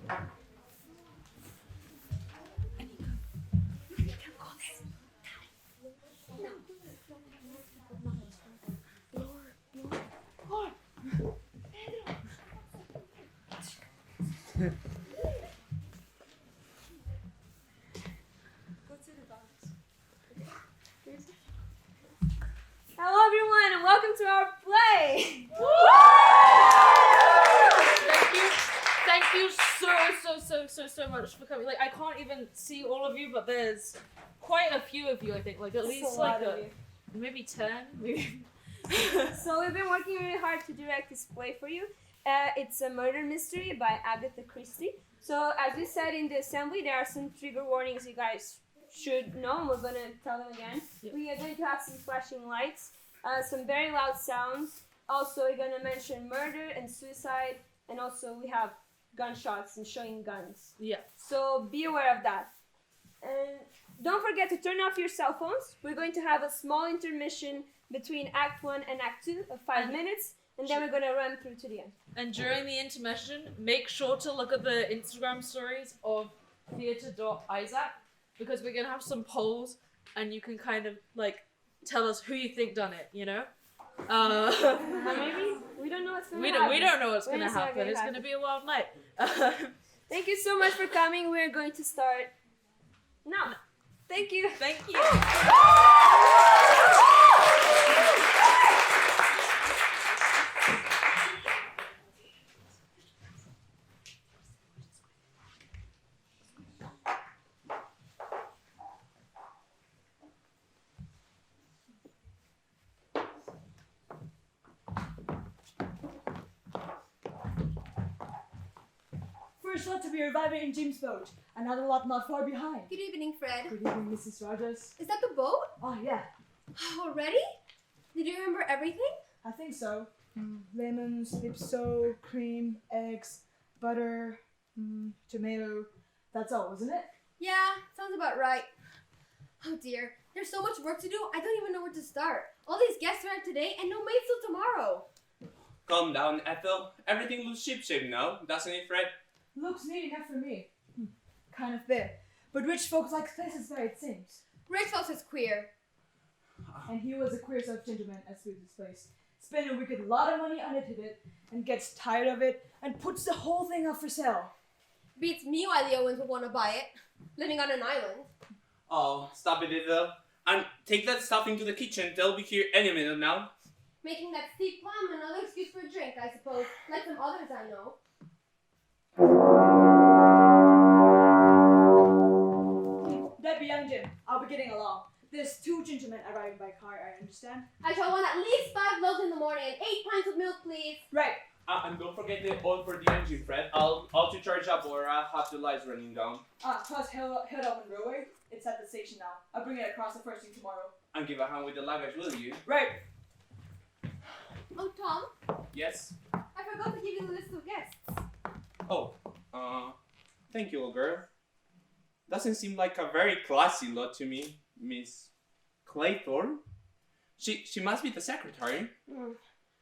Hello everyone and welcome to our play! Thank you so much for coming. Like, I can't even see all of you, but there's quite a few of you, I think. Like, at least like maybe 10, maybe. So we've been working really hard to direct this play for you. It's a murder mystery by Agatha Christie. So as we said in the assembly, there are some trigger warnings you guys should know, and we're going to tell them again. Yep. We are going to have some flashing lights, some very loud sounds. Also, we're going to mention murder and suicide, and also we have gunshots and showing guns. Yeah. So be aware of that. And don't forget to turn off your cell phones. We're going to have a small intermission between Act 1 and Act 2 of 5 minutes, and then we're going to run through to the end. And during the intermission, make sure to look at the Instagram stories of theatre.Isak, because we're going to have some polls, and you can kind of, like, tell us who you think done it, you know? Maybe? We don't know what's going to happen. We don't know what's going to happen. It's going to be a wild night. Thank you so much for coming. We're going to start now. Thank you. Thank you. First lot to be reviving in Jim's boat. Another lot not far behind. Good evening, Fred. Good evening, Mrs. Rogers. Is that the boat? Oh, yeah. Already? Did you remember everything? I think so. Lemons, dipso, cream, eggs, butter, tomato. That's all, wasn't it? Yeah, sounds about right. Oh dear, there's so much work to do, I don't even know where to start. All these guests arrived today and no maids till tomorrow. Calm down, Ethel. Everything looks shipshape now, doesn't it, Fred? Looks neat enough for me. Kind of bit. But rich folks like places where it seems. Rich folks is queer. And he was a queer sort of gentleman as to this place. Spend a wicked lot of money on it, and gets tired of it, and puts the whole thing up for sale. Beats me why the Owens would want to buy it. Living on an island. Oh, stop it, Ethel. And take that stuff into the kitchen. They'll be here any minute now. Making that steep plum another excuse for a drink, I suppose. Like some others I know. That be young Jim. I'll be getting along. There's 2 gentlemen arriving by car, I understand. I shall want at least 5 loaves in the morning and 8 pints of milk, please. Right. And don't forget the oil for the engine, Fred. I'll to charge up or I'll have the lights running down. Plus head up on railway. It's at the station now. I'll bring it across the first thing tomorrow. And give a hand with the luggage, will you? Right. Oh, Tom, Yes? I forgot to give you the list of guests. Oh, thank you, old girl. Doesn't seem like a very classy lot to me, Miss Claythorne. She must be the secretary.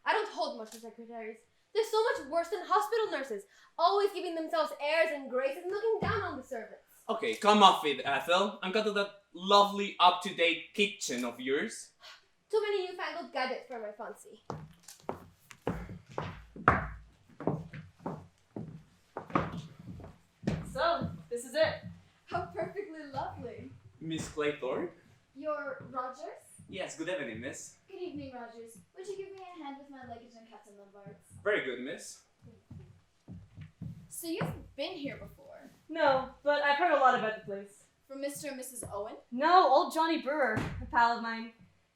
I don't hold much for secretaries. They're so much worse than hospital nurses, always giving themselves airs and graces and looking down on the servants. Okay, come off it, Ethel, and go to that lovely, up-to-date kitchen of yours. Too many newfangled gadgets for my fancy. So, this is it. How perfectly lovely. Miss Claythorne? You're Rogers? Yes, good evening, miss. Good evening, Rogers. Would you give me a hand with my luggage and cats and lumbards? Very good, miss. So you've been here before? No, but I've heard a lot about the place. From Mr. and Mrs. Owen? No, old Johnny Brewer, a pal of mine.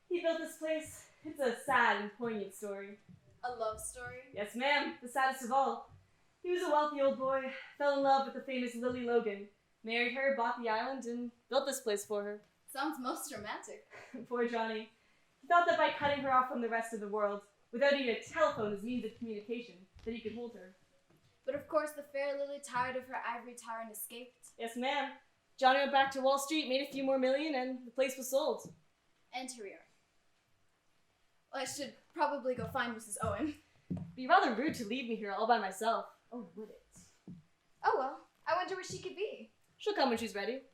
He built this place. It's a sad and poignant story. A love story? Yes, ma'am, the saddest of all. He was a wealthy old boy, fell in love with the famous Lily Logan, married her, bought the island, and built this place for her. Sounds most romantic. Poor Johnny. He thought that by cutting her off from the rest of the world, without even a telephone as means of communication, that he could hold her. But of course the fair Lily tired of her ivory tower and escaped. Yes, ma'am. Johnny went back to Wall Street, made a few more million, and the place was sold. And here we are. Well, I should probably go find Mrs. Owen. Be rather rude to leave me here all by myself. Oh, would it? Oh well. where she could be. She'll come when she's ready.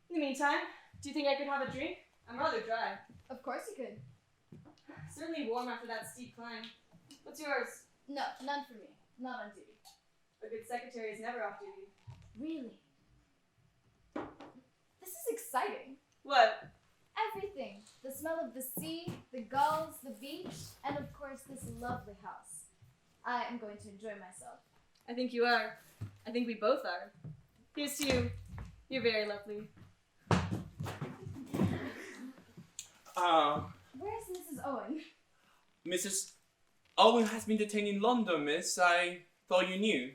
In the meantime, do you think I could have a drink? I'm rather dry. Of course you could. Certainly warm after that steep climb. What's yours? No, none for me. Not on duty. A good secretary is never off duty. Really? This is exciting. What? Everything. The smell of the sea, the gulls, the beach, and of course this lovely house. I am going to enjoy myself. I think you are. I think we both are. Here's to you. You're very lovely. Where's Mrs. Owen? Mrs. Owen has been detained in London, miss. I thought you knew.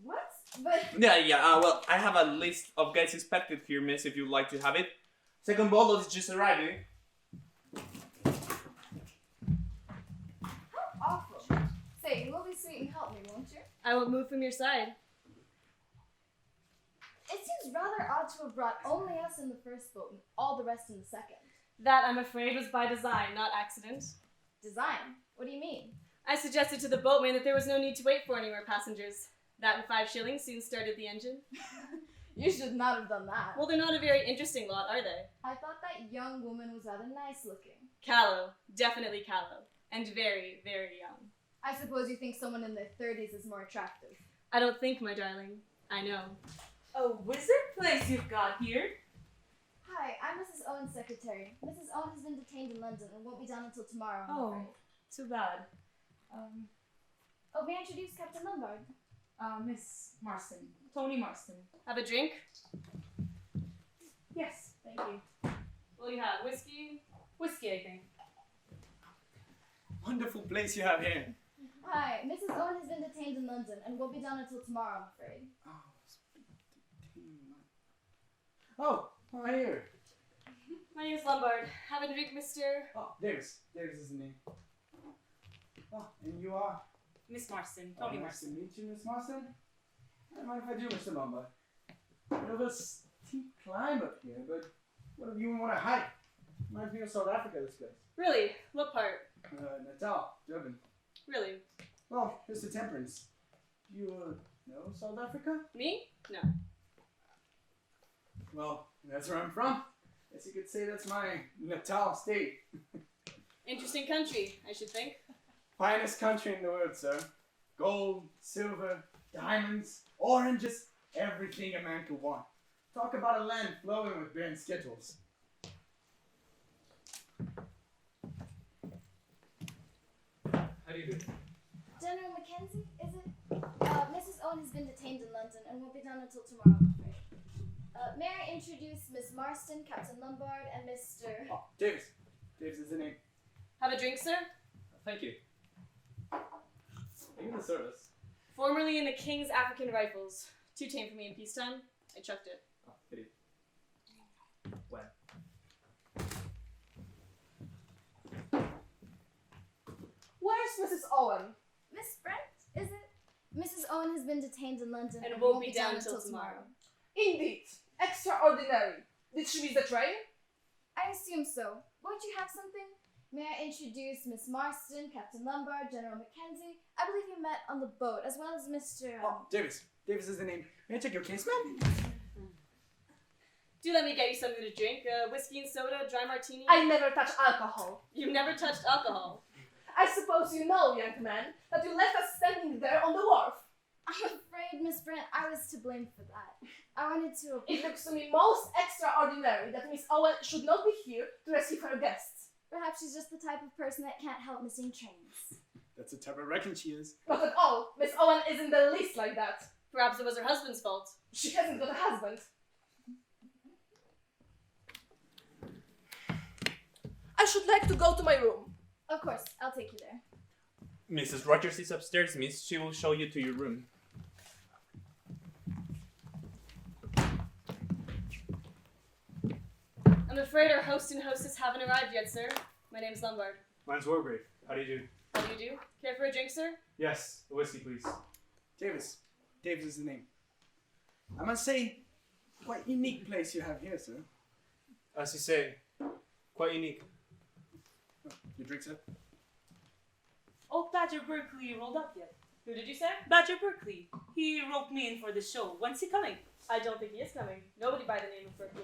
What? But Yeah, well, I have a list of guests expected here, miss, if you'd like to have it. Second bottle is just arriving. how awful. Say, you will be sweet and help me, won't you? I won't move from your side. It seems rather odd to have brought only us in the first boat and all the rest in the second. That, I'm afraid, was by design, not accident. Design? What do you mean? I suggested to the boatman that there was no need to wait for any more passengers. That and 5 shillings soon started the engine. You should not have done that. Well, they're not a very interesting lot, are they? I thought that young woman was rather nice looking. Callow. Definitely callow. And very, very young. I suppose you think someone in their 30s is more attractive. I don't think, my darling. I know. A wizard place you've got here. Hi, I'm Mrs. Owen's secretary. Mrs. Owen has been detained in London and won't be down until tomorrow, I'm Oh, afraid. too bad. Oh, may I introduce Captain Lombard? Miss Marston. Tony Marston. Have a drink? Yes. Thank you. Will you have whiskey? Whiskey, I think. Wonderful place you have here. Hi, Mrs. Owen has been detained in London and won't be down until tomorrow, I'm afraid. Oh, here. My name's Lombard. Have a drink, Mr. Oh, Davis. Davis is the name. Oh, and you are? Miss Marston. Tony Nice Marston. to meet you, Miss Marston. I don't mind if I do, Mr. Lombard. Bit of a steep climb up here, but what if you want to hike? Reminds me of South Africa, this place. Really? What part? Natal, Durban. Really? Well, here's the Temperance. Do you know South Africa? Me? No. Well, that's where I'm from. Guess you could say that's my Natal state. Interesting country, I should think. Finest country in the world, sir. Gold, silver, diamonds, oranges, everything a man could want. Talk about a land flowing with barren schedules. How do you do? General Mackenzie, is it? Mrs. Owen has been detained in London and won't be down until tomorrow, I'm afraid. May I introduce Miss Marston, Captain Lombard, and Mr. Oh, Davis. Davis is the name. Have a drink, sir? Thank you. Thank you for the service. Formerly in the King's African Rifles. Too tame for me in peacetime. I chucked it. Oh, pity. When? Where's Mrs. Owen? Miss Brent, is it? Mrs. Owen has been detained in London And won't be down until tomorrow. Indeed. Extraordinary. Did she miss the train? I assume so. Won't you have something? May I introduce Miss Marston, Captain Lombard, General Mackenzie? I believe you met on the boat, as well as Mr. Oh, Davis. Davis is the name. May I check your case, ma'am? Do let me get you something to drink. Whiskey and soda, dry martini. I never touch alcohol. You've never touched alcohol. I suppose you know, young man, that you left us standing there on the wharf. I'm afraid, Miss Brent, I was to blame for that. I wanted to... It looks to me most extraordinary that Miss Owen should not be here to receive her guests. Perhaps she's just the type of person that can't help missing trains. That's the type of reckon she is. Not at all. Miss Owen isn't the least like that. Perhaps it was her husband's fault. She hasn't got a husband. I should like to go to my room. Of course, I'll take you there. Mrs. Rogers is upstairs, miss. She will show you to your room. I'm afraid our host and hostess haven't arrived yet, sir. My name's Lombard. Mine's Wargrave. How do you do? How do you do? Care for a drink, sir? Yes, a whiskey, please. Davis. Davis is the name. I must say, quite unique place you have here, sir. As you say, quite unique. Oh, your drink, sir? Oh, Badger Berkeley rolled up yet. Who did you say? Badger Berkeley. He roped me in for the show. When's he coming? I don't think he is coming. Nobody by the name of Berkeley.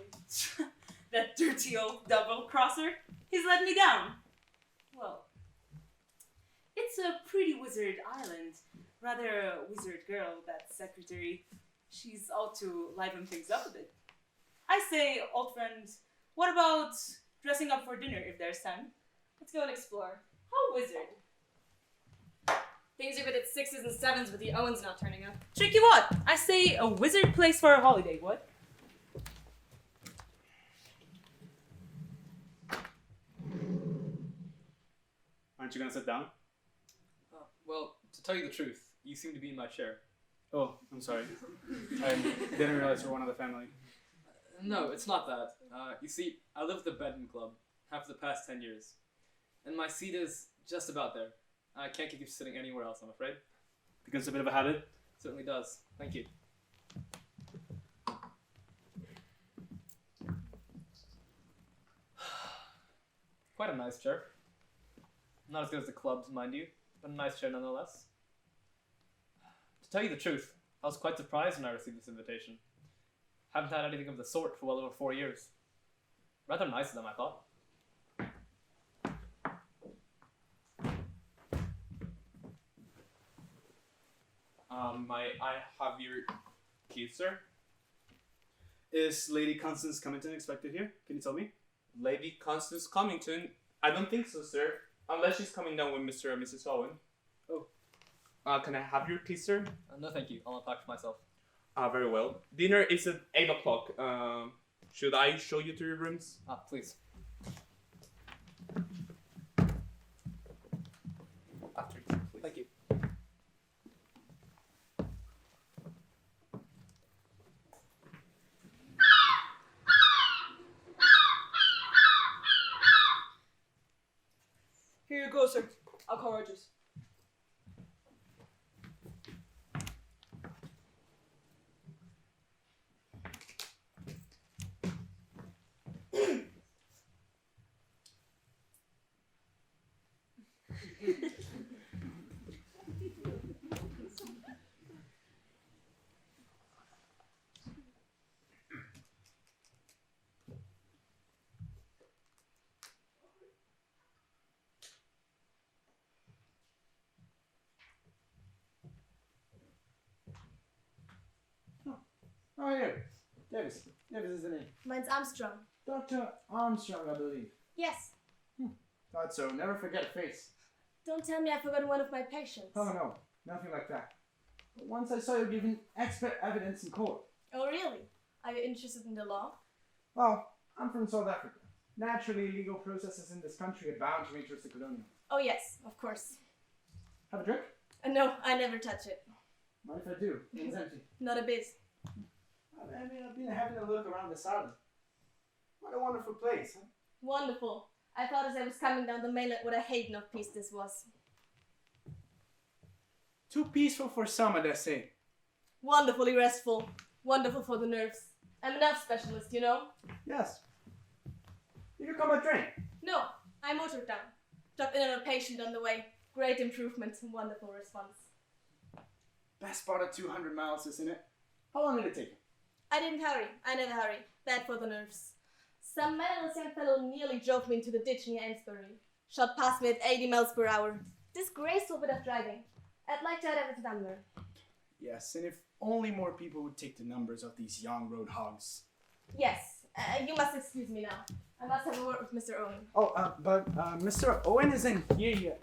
That dirty old double-crosser. He's let me down. Well, it's a pretty wizard island. Rather a wizard girl, that secretary. She's out to liven things up a bit. I say, old friend, what about dressing up for dinner if there's time? Let's go and explore. How wizard? Things are good at 6s and 7s with the Owens not turning up. Tricky what? I say a wizard place for a holiday, what? Aren't you gonna sit down? Well, to tell you the truth, you seem to be in my chair. Oh, I'm sorry. I didn't realize you were one of the family. No, it's not that. You see, I live at the Bedroom Club, have for the past 10 years. And my seat is just about there. I can't keep sitting anywhere else, I'm afraid. Becomes a bit of a habit. Certainly does. Thank you. Quite a nice chair. Not as good as the club's, mind you, but a nice chair nonetheless. To tell you the truth, I was quite surprised when I received this invitation. Haven't had anything of the sort for well over 4 years. Rather nice of them, I thought. I have your keys, sir. Is Lady Constance Cummington expected here? Can you tell me? Lady Constance Cummington? I don't think so, sir. Unless she's coming down with Mr. and Mrs. Owen. Oh. Can I have your keys, sir? No, thank you. I'll unpack for myself. Very well. Dinner is at 8 o'clock. Should I show you to your rooms? Please. After you, please. Thank you. Here you go, sir. I'll call Rogers. How are you? Davis. Davis is the name. Mine's Armstrong. Dr. Armstrong, I believe. Yes. Thought so. Never forget a face. Don't tell me I forgot one of my patients. Oh no, nothing like that. But once I saw you giving expert evidence in court. Oh, really? Are you interested in the law? Well, I'm from South Africa. Naturally, legal processes in this country are bound to interest the colonial. Oh, yes, of course. Have a drink? No, I never touch it. Mind if I do? It's empty. Not a bit. I've been having a look around this island. What a wonderful place, huh? Wonderful. I thought as I was coming down the mainland what a haven of peace this was. Too peaceful for some, I dare say. Wonderfully restful. Wonderful for the nerves. I'm a nerve specialist, you know? Yes. Did you come by train? No, I motored down. Dropped in on a patient on the way. Great improvement. Wonderful response. Best part of 200 miles, isn't it? How long did it take you? I didn't hurry. I never hurry. Bad for the nerves. Some mannerless young fellow nearly drove me into the ditch near Amesbury. Shot past me at 80 miles per hour. Disgraceful bit of driving. I'd like to have it number. Yes, and if only more people would take the numbers of these young road hogs. Yes, you must excuse me now. I must have a word with Mr. Owen. Oh, but Mr. Owen isn't here yet.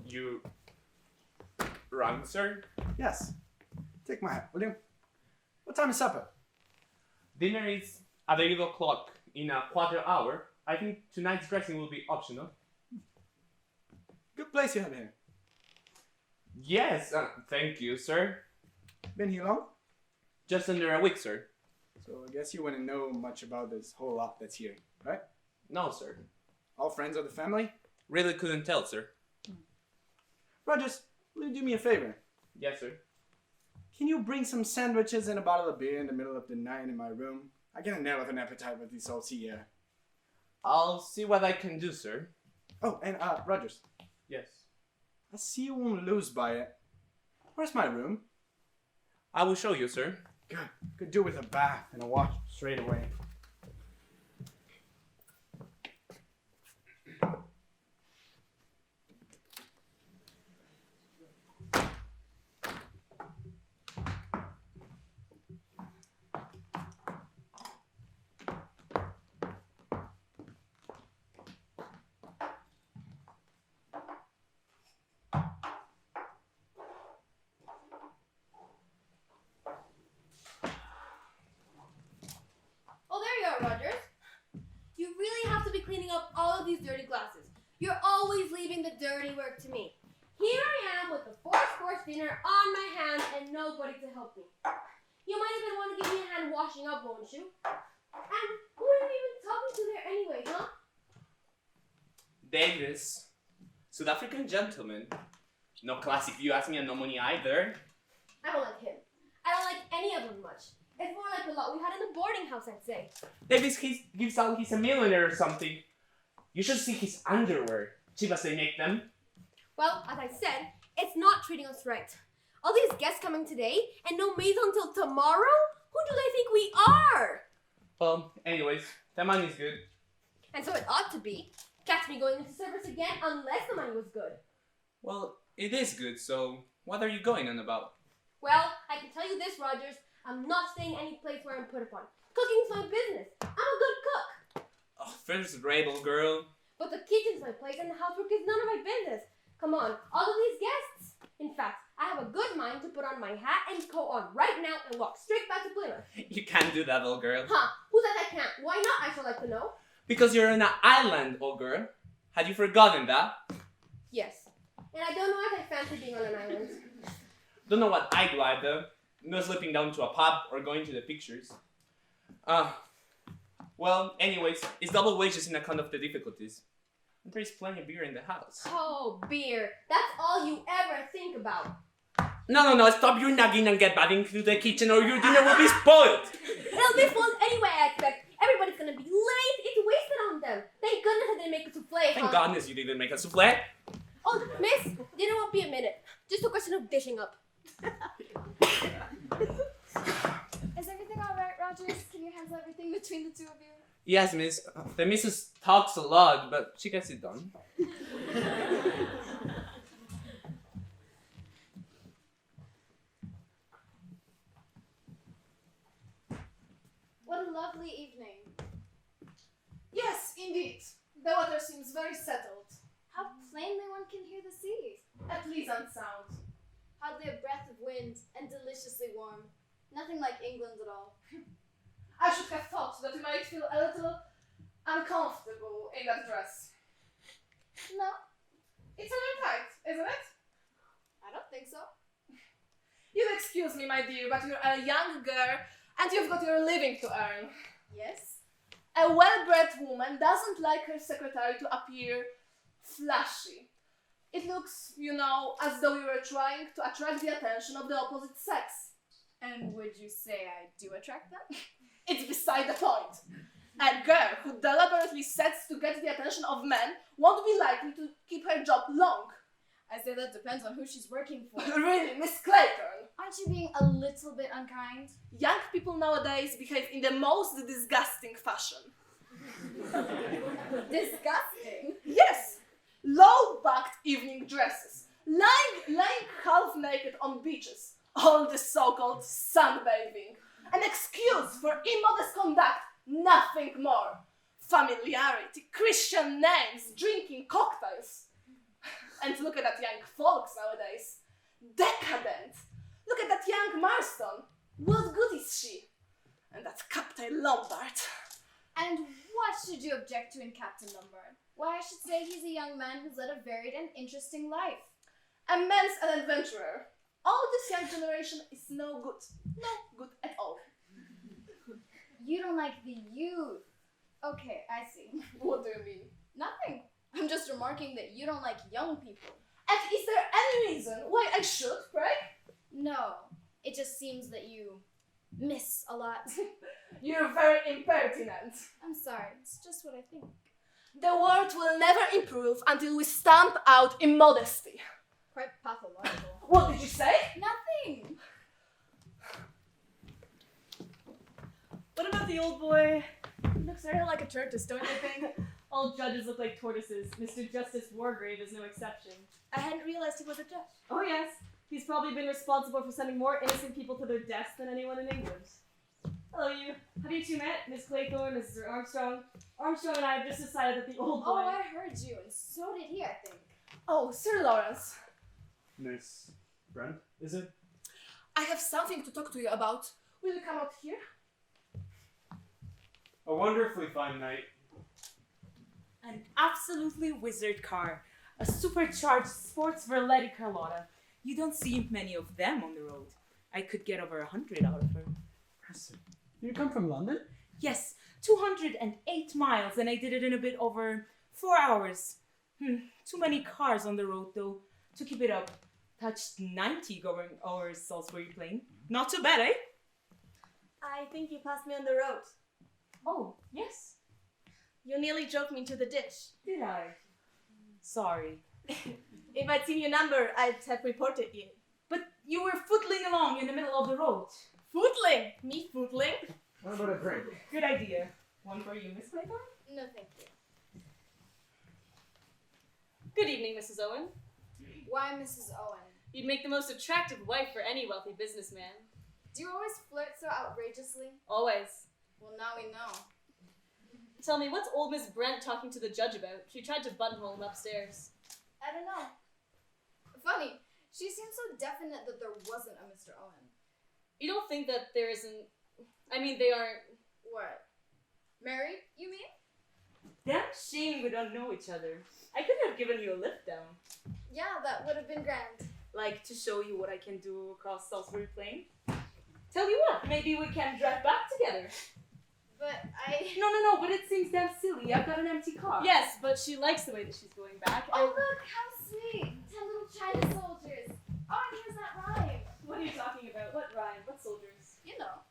You rang, sir? Yes. Take my hat, will you? What time is supper? Dinner is at 8 o'clock in a quarter hour. I think tonight's dressing will be optional. Good place you have here. Yes, thank you, sir. Been here long? Just under a week, sir. So I guess you wouldn't know much about this whole lot that's here, right? No, sir. All friends of the family? Really couldn't tell, sir. Rogers, will you do me a favor? Yes, sir. Can you bring some sandwiches and a bottle of beer in the middle of the night in my room? I get a nail of an appetite with this salty air. I'll see what I can do, sir. Oh, and Rogers, Yes. I see you won't lose by it. Where's my room? I will show you, sir. Good. Could do with a bath and a wash straight away. Oh, there you are, Rogers. You really have to be cleaning up all of these dirty glasses. You're always leaving the dirty work to me. Here I am with the 4-course dinner on my hands and nobody to help me. You might even want to give me a hand washing up, won't you? And who are you even talking to there anyway, huh? Davis. South African gentleman. No classic view as me and no money either. I don't like him. I don't like any of them much. It's more like the lot we had in the boarding house, I'd say. Davis gives out he's a millionaire or something. You should see his underwear. Cheap as they make them. Well, as I said, it's not treating us right. All these guests coming today and no maids until tomorrow? Who do they think we are? Well, anyways, that money's good. And so it ought to be. Catch me going into service again unless the money was good. Well, it is good, so what are you going on about? Well, I can tell you this, Rogers. I'm not staying any place where I'm put upon. Cooking's my business. I'm a good cook. Oh, first rebel girl. But the kitchen's my place and the housework is none of my business. Come on, all of these guests. In fact, I have a good mind to put on my hat and coat on right now and walk straight back to Plymouth. You can't do that, old girl. Huh, who said I can't? Why not, I should like to know? Because you're on an island, old girl. Had you forgotten that? Yes. And I don't know if I fancy being on an island. Don't know what I do either. No slipping down to a pub or going to the pictures. Well, anyways, it's double wages in account of the difficulties. And there's plenty of beer in the house. Oh, beer. That's all you ever think about. No, stop your nagging and get back into the kitchen or your dinner will be spoiled. It'll be fun anyway, I expect. Everybody's gonna be late. It's wasted on them. Thank goodness I didn't make a souffle, Thank huh? goodness you didn't make a souffle. Oh, miss, dinner won't be a minute. Just a question of dishing up. Is everything alright, Rogers? Can you handle everything between the two of you? Yes, miss. The missus talks a lot, but she gets it done. What a lovely evening. Yes, indeed. The water seems very settled. How plainly one can hear the sea. A pleasant sound. Hardly a breath of wind and deliciously warm. Nothing like England at all. I should have thought that you might feel a little uncomfortable in that dress. No, It's a little tight, isn't it? I don't think so. You'll excuse me, my dear, but you're a young girl and you've got your living to earn. Yes? A well-bred woman doesn't like her secretary to appear flashy. It looks, you know, as though you were trying to attract the attention of the opposite sex. And would you say I do attract them? It's beside the point. A girl who deliberately sets to get the attention of men won't be likely to keep her job long. I say that depends on who she's working for. Really, Miss Clayton? Aren't you being a little bit unkind? Young people nowadays behave in the most disgusting fashion. Disgusting. Yes! Low-backed evening dresses, lying half naked on beaches, all this so-called sunbathing. An excuse for immodest conduct, nothing more. Familiarity, Christian names, drinking cocktails. And look at that young folks nowadays. Decadent. Look at that young Marston. What good is she? And that Captain Lombard. And what should you object to in Captain Lombard? Why, I should say he's a young man who's led a varied and interesting life. A man's an adventurer. All this young generation is no good. No good at all. You don't like the youth. Okay, I see. What do you mean? Nothing. I'm just remarking that you don't like young people. And is there any reason why I should, pray? No, it just seems that you miss a lot. You're very impertinent. I'm sorry, it's just what I think. The world will never improve until we stamp out immodesty. Quite pathological. What did you say? Nothing! What about the old boy? He looks very like a tortoise, don't you think? All judges look like tortoises. Mr. Justice Wargrave is no exception. I hadn't realized he was a judge. Oh yes, he's probably been responsible for sending more innocent people to their deaths than anyone in England. Hello, you. Have you two met? Miss Claythorne, Mrs. Armstrong? Armstrong and I have just decided that the old boy... Oh, I heard you, and so did he, I think. Oh, Sir Lawrence. Miss Brent, is it? I have something to talk to you about. Will you come out here? A wonderfully fine night. An absolutely wizard car. A supercharged sports Verletti Carlotta. You don't see many of them on the road. I could get over 100 out of her. You come from London? Yes, 208 miles, and I did it in a bit over 4 hours. Too many cars on the road, though, to keep it up. Touched 90 going over Salisbury Plain. Not too bad, eh? I think you passed me on the road. Oh, yes. You nearly drove me into the ditch. Did I? Sorry. If I'd seen your number, I'd have reported you. But you were footling along in the middle of the road. Footling? Me footling? What about a drink? Good idea. One for you, Miss Claythorne? No, thank you. Good evening, Mrs. Owen. Why, Mrs. Owen? You'd make the most attractive wife for any wealthy businessman. Do you always flirt so outrageously? Always. Well, now we know. Tell me, what's old Miss Brent talking to the judge about? She tried to buttonhole him upstairs. I don't know. Funny, she seemed so definite that there wasn't a Mr. Owen. You don't think that there isn't... I mean, they aren't... What? Married, you mean? Damn shame we don't know each other. I could have given you a lift down. Yeah, that would have been grand. Like, to show you what I can do across Salisbury Plain. Tell you what, maybe we can drive back together. But I... No, but it seems damn silly. I've got an empty car. Yes, but she likes the way that she's going back. Oh, look, how sweet. 10 little China soldiers. Oh, and here's that rhyme. What are you talking about? What rhyme? What soldiers? You know.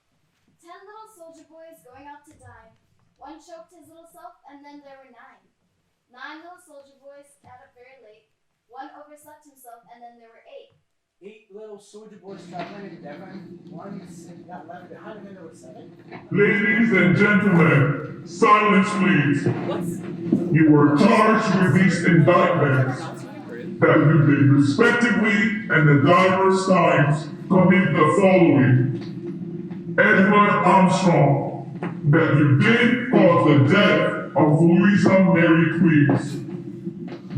10 little soldier boys going out to dine. One choked his little self, and then there were 9. 9 little soldier boys got up very late. One overslept himself, and then there were 8. 8 little soldier boys traveling in Devon. One got left behind, and then there were 7. Ladies and gentlemen, silence please. You were charged with these indictments that you did respectively and the diverse times commit the following. Edward Armstrong, that you did cause the death of Louisa Mary Cleves.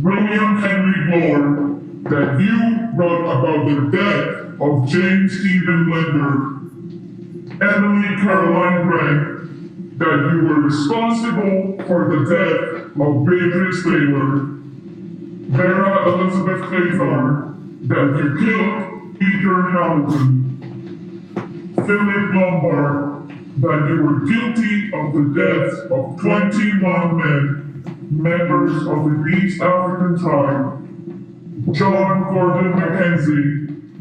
William Henry Lord, that you brought about the death of James Stephen Linder. Emily Caroline Brent, that you were responsible for the death of Beatrice Taylor. Vera Elizabeth Claythorne, that you killed Peter Hamilton. Philip Lombard, that you were guilty of the deaths of 21 men, members of the East African tribe. John Gordon Mackenzie,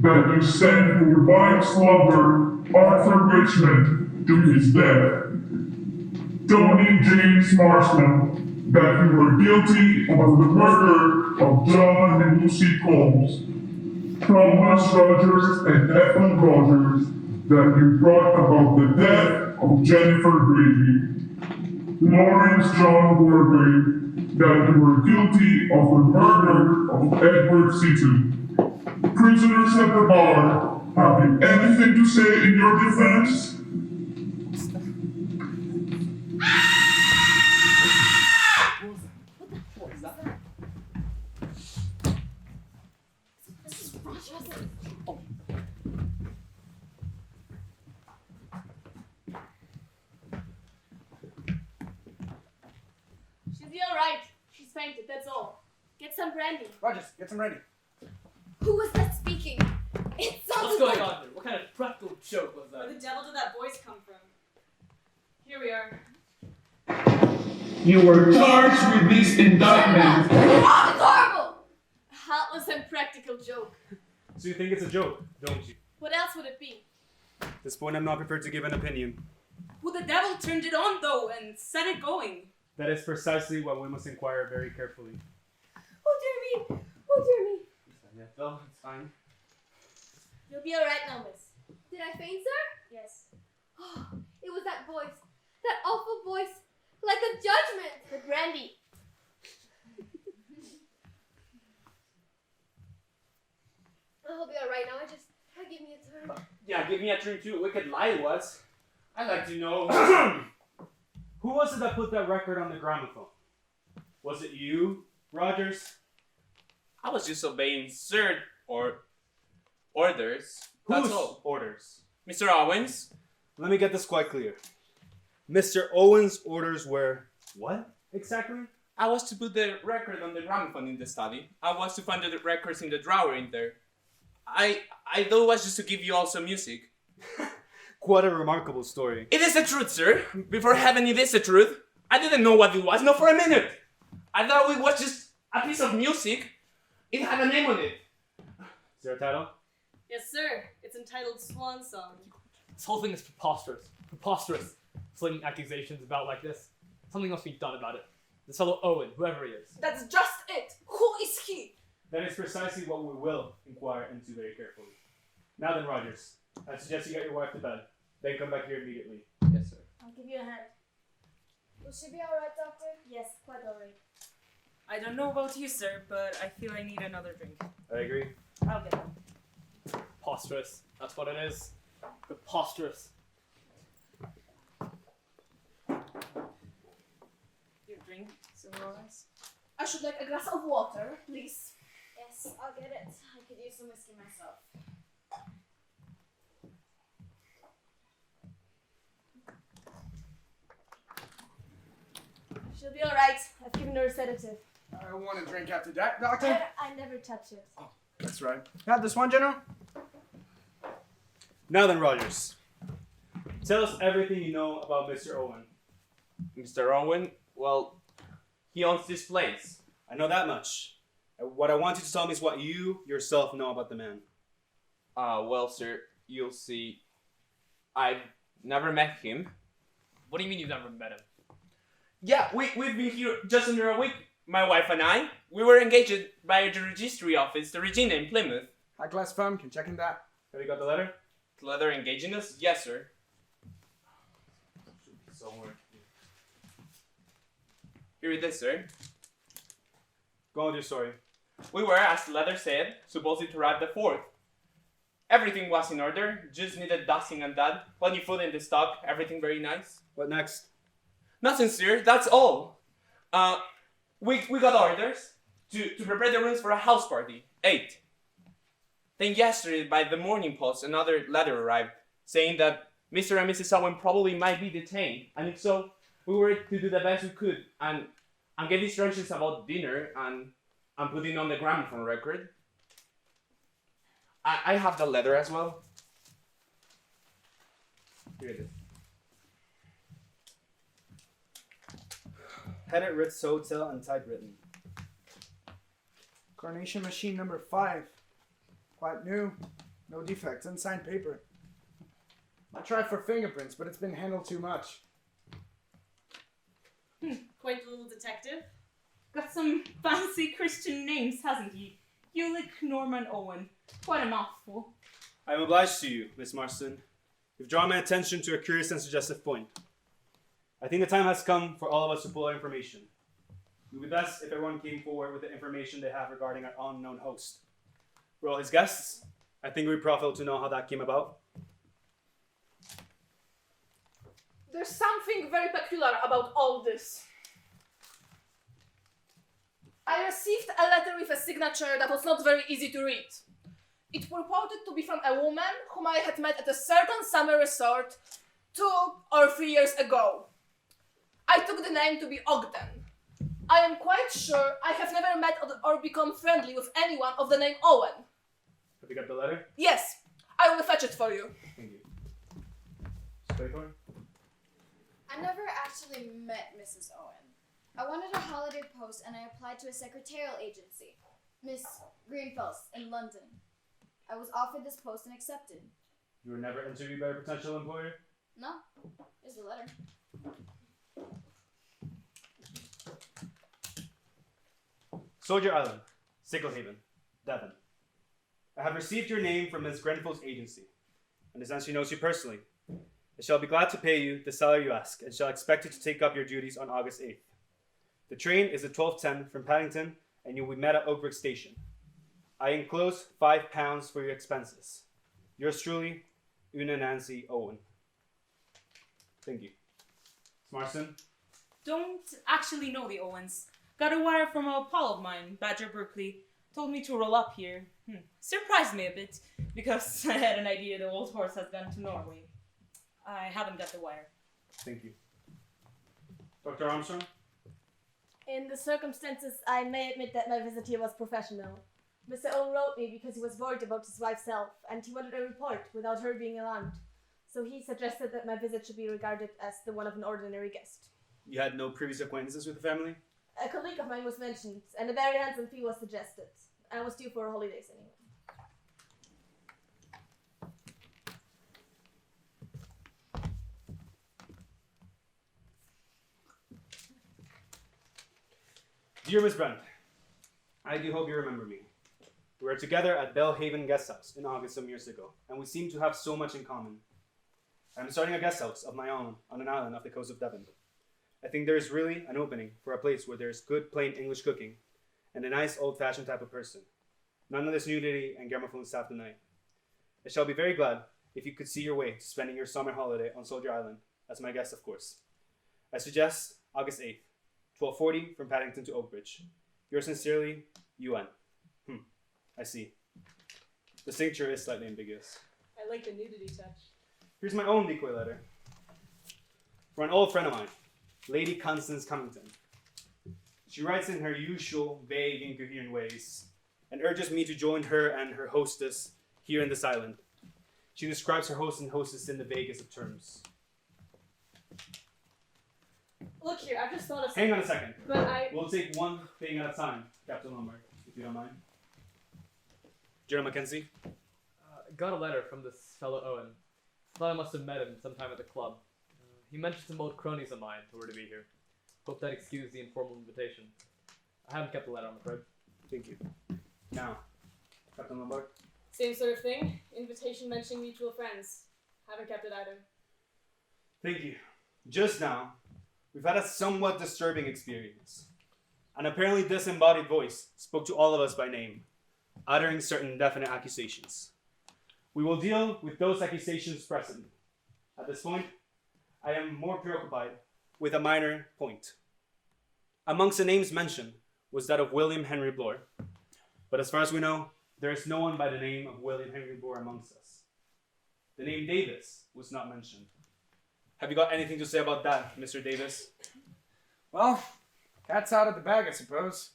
that you sent your wife's lover, Arthur Richmond, to his death. Tony James Marston, that you were guilty of the murder of John and Lucy Combs. Thomas Rogers and Ethel Rogers, that you brought about the death of Jennifer Grady. Lawrence John Wargrave, that you were guilty of the murder of Edward Seaton. Prisoners at the bar, have you anything to say in your defense? She'll be alright. She's fainted, that's all. Get some brandy. Rogers, get some ready. Who was that speaking? It sounded What's going on here? What kind of practical joke was Where that? the devil did that voice come from? Here we are. You were charged with these indictments. Oh, it's horrible! Heartless and practical joke. So you think it's a joke, don't you? What else would it be? At this point, I'm not prepared to give an opinion. who the devil turned it on though and set it going. That is precisely what we must inquire very carefully. Oh dear me! Oh dear me! Yeah, Phil, it's fine. You'll be alright now, miss. Did I faint, sir? Yes. Oh, it was that voice. That awful voice. Like a judgment. The brandy. I'll be alright now. Give me a turn. Yeah, give me a turn too. Wicked lie it was. I'd like to know. Who was it that put that record on the gramophone? Was it you, Rogers? I was just obeying sir or orders. That's Whose all. orders? Mr. Owens? Let me get this quite clear. Mr. Owen's orders were what exactly? I was to put the record on the gramophone in the study. I was to find the records in the drawer in there. I thought it was just to give you all some music. Quite a remarkable story. It is the truth, sir. Before heaven, it is the truth. I didn't know what it was, not for a minute. I thought it was just a piece of music. It had a name on it. Is there a title? Yes, sir. It's entitled Swan Song. This whole thing is preposterous. Preposterous. Slinging accusations about like this. Something must be done about it. This fellow Owen, whoever he is. That's just it. Who is he? That is precisely what we will inquire into very carefully. Now then, Rogers, I suggest you get your wife to bed. Then come back here immediately. Yes, sir. I'll give you a hand. Will she be alright, Doctor? Yes, quite alright. I don't know about you, sir, but I feel I need another drink. I agree. I'll get one. Preposterous. That's what it is. Preposterous. Your drink, Silverwise? I should like a glass of water, please. Yes, I'll get it. I could use some whiskey myself. She'll be alright. I've given her a sedative. I want a drink after that, Doctor. I never touch it. That's right. Have this one, General? Now then, Rogers. Tell us everything you know about Mr. Owen. Mr. Owen, well, he owns this place. I know that much. What I want you to tell me is what you yourself know about the man. Well, sir, you'll see. I've never met him. What do you mean you've never met him? Yeah, we've been here just under a week. My wife and I, we were engaged by the registry office, the Regina in Plymouth. High-class firm, can check in that. Have you got the letter? The letter engaging us? Yes, sir. Should be somewhere. Here it is, sir. Go on with your story. We were, as the letter said, supposed to arrive the 4th. Everything was in order, just needed dusting and that. Plenty food in the stock, everything very nice. What next? Nothing, sir, that's all. We got orders to prepare the rooms for a house party. 8. Then yesterday, by the Morning Post, another letter arrived saying that Mr. and Mrs. Owen probably might be detained. And if so, we were to do the best we could and get instructions about dinner and putting on the gramophone record. I have the letter as well. Here it is. Headed Ritz Hotel and typewritten. Carnation machine number 5. Quite new. No defects. Unsigned paper. I tried for fingerprints, but it's been handled too much. Quite a little detective. Got some fancy Christian names, hasn't he? Ulick Norman Owen. Quite a mouthful. I am obliged to you, Miss Marston. You've drawn my attention to a curious and suggestive point. I think the time has come for all of us to pull our information. It would be best if everyone came forward with the information they have regarding our unknown host. We're all his guests. I think it would be profitable to know how that came about. There's something very peculiar about all this. I received a letter with a signature that was not very easy to read. It purported to be from a woman whom I had met at a certain summer resort 2 or 3 years ago. I took the name to be Ogden. I am quite sure I have never met or become friendly with anyone of the name Owen. Have you got the letter? Yes, I will fetch it for you. Thank you. Straightforward? I never actually met Mrs. Owen. I wanted a holiday post and I applied to a secretarial agency, Miss Greenfels, in London. I was offered this post and accepted. You were never interviewed by a potential employer? No. Here's the letter. Soldier Island, Sicklehaven, Devon. I have received your name from Ms. Grenfell's agency, and since she knows you personally, I shall be glad to pay you the salary you ask, and shall expect you to take up your duties on August 8th. The train is at 12:10 from Paddington, and you will be met at Oakbrook Station. I enclose £5 for your expenses. Yours truly, Una Nancy Owen. Thank you. Smarson? Don't actually know the Owens. Got a wire from a pal of mine, Badger Berkeley. Told me to roll up here. Surprised me a bit, because I had an idea the old horse has gone to Norway. I haven't got the wire. Thank you. Dr. Armstrong? In the circumstances, I may admit that my visit here was professional. Mr. Owen wrote me because he was worried about his wife's health, and he wanted a report without her being alarmed. So he suggested that my visit should be regarded as the one of an ordinary guest. You had no previous acquaintances with the family? A colleague of mine was mentioned, and a very handsome fee was suggested. I was due for holidays anyway. Dear Miss Brent, I do hope you remember me. We were together at Bellhaven Guest House in August some years ago, and we seem to have so much in common. I'm starting a guest house of my own on an island off the coast of Devon. I think there is really an opening for a place where there's good plain English cooking and a nice old-fashioned type of person. None of this nudity and gramophone staff tonight. I shall be very glad if you could see your way to spending your summer holiday on Soldier Island, as my guest of course. I suggest August 8th, 12:40 from Paddington to Oakbridge. Yours sincerely, UN. I see. The signature is slightly ambiguous. I like the nudity touch. Here's my own decoy letter. For an old friend of mine, Lady Constance Cummington. She writes in her usual vague, incoherent ways and urges me to join her and her hostess here in this island. She describes her host and hostess in the vaguest of terms. Look here, I've just thought of Hang on a second. But We'll take one thing at a time, Captain Lombard, if you don't mind. General Mackenzie? Got a letter from this fellow Owen. Thought I must have met him sometime at the club. He mentioned some old cronies of mine who were to be here. Hope that excused the informal invitation. I haven't kept the letter, I'm afraid. Thank you. Now, Captain Lombard? same sort of thing. Invitation mentioning mutual friends. Haven't kept it either. Thank you. Just now, we've had a somewhat disturbing experience. An apparently disembodied voice spoke to all of us by name, uttering certain definite accusations. We will deal with those accusations presently. At this point, I am more preoccupied with a minor point. Amongst the names mentioned was that of William Henry Bloor. But as far as we know, there is no one by the name of William Henry Bloor amongst us. The name Davis was not mentioned. Have you got anything to say about that, Mr. Davis? Well, cat's out of the bag, I suppose.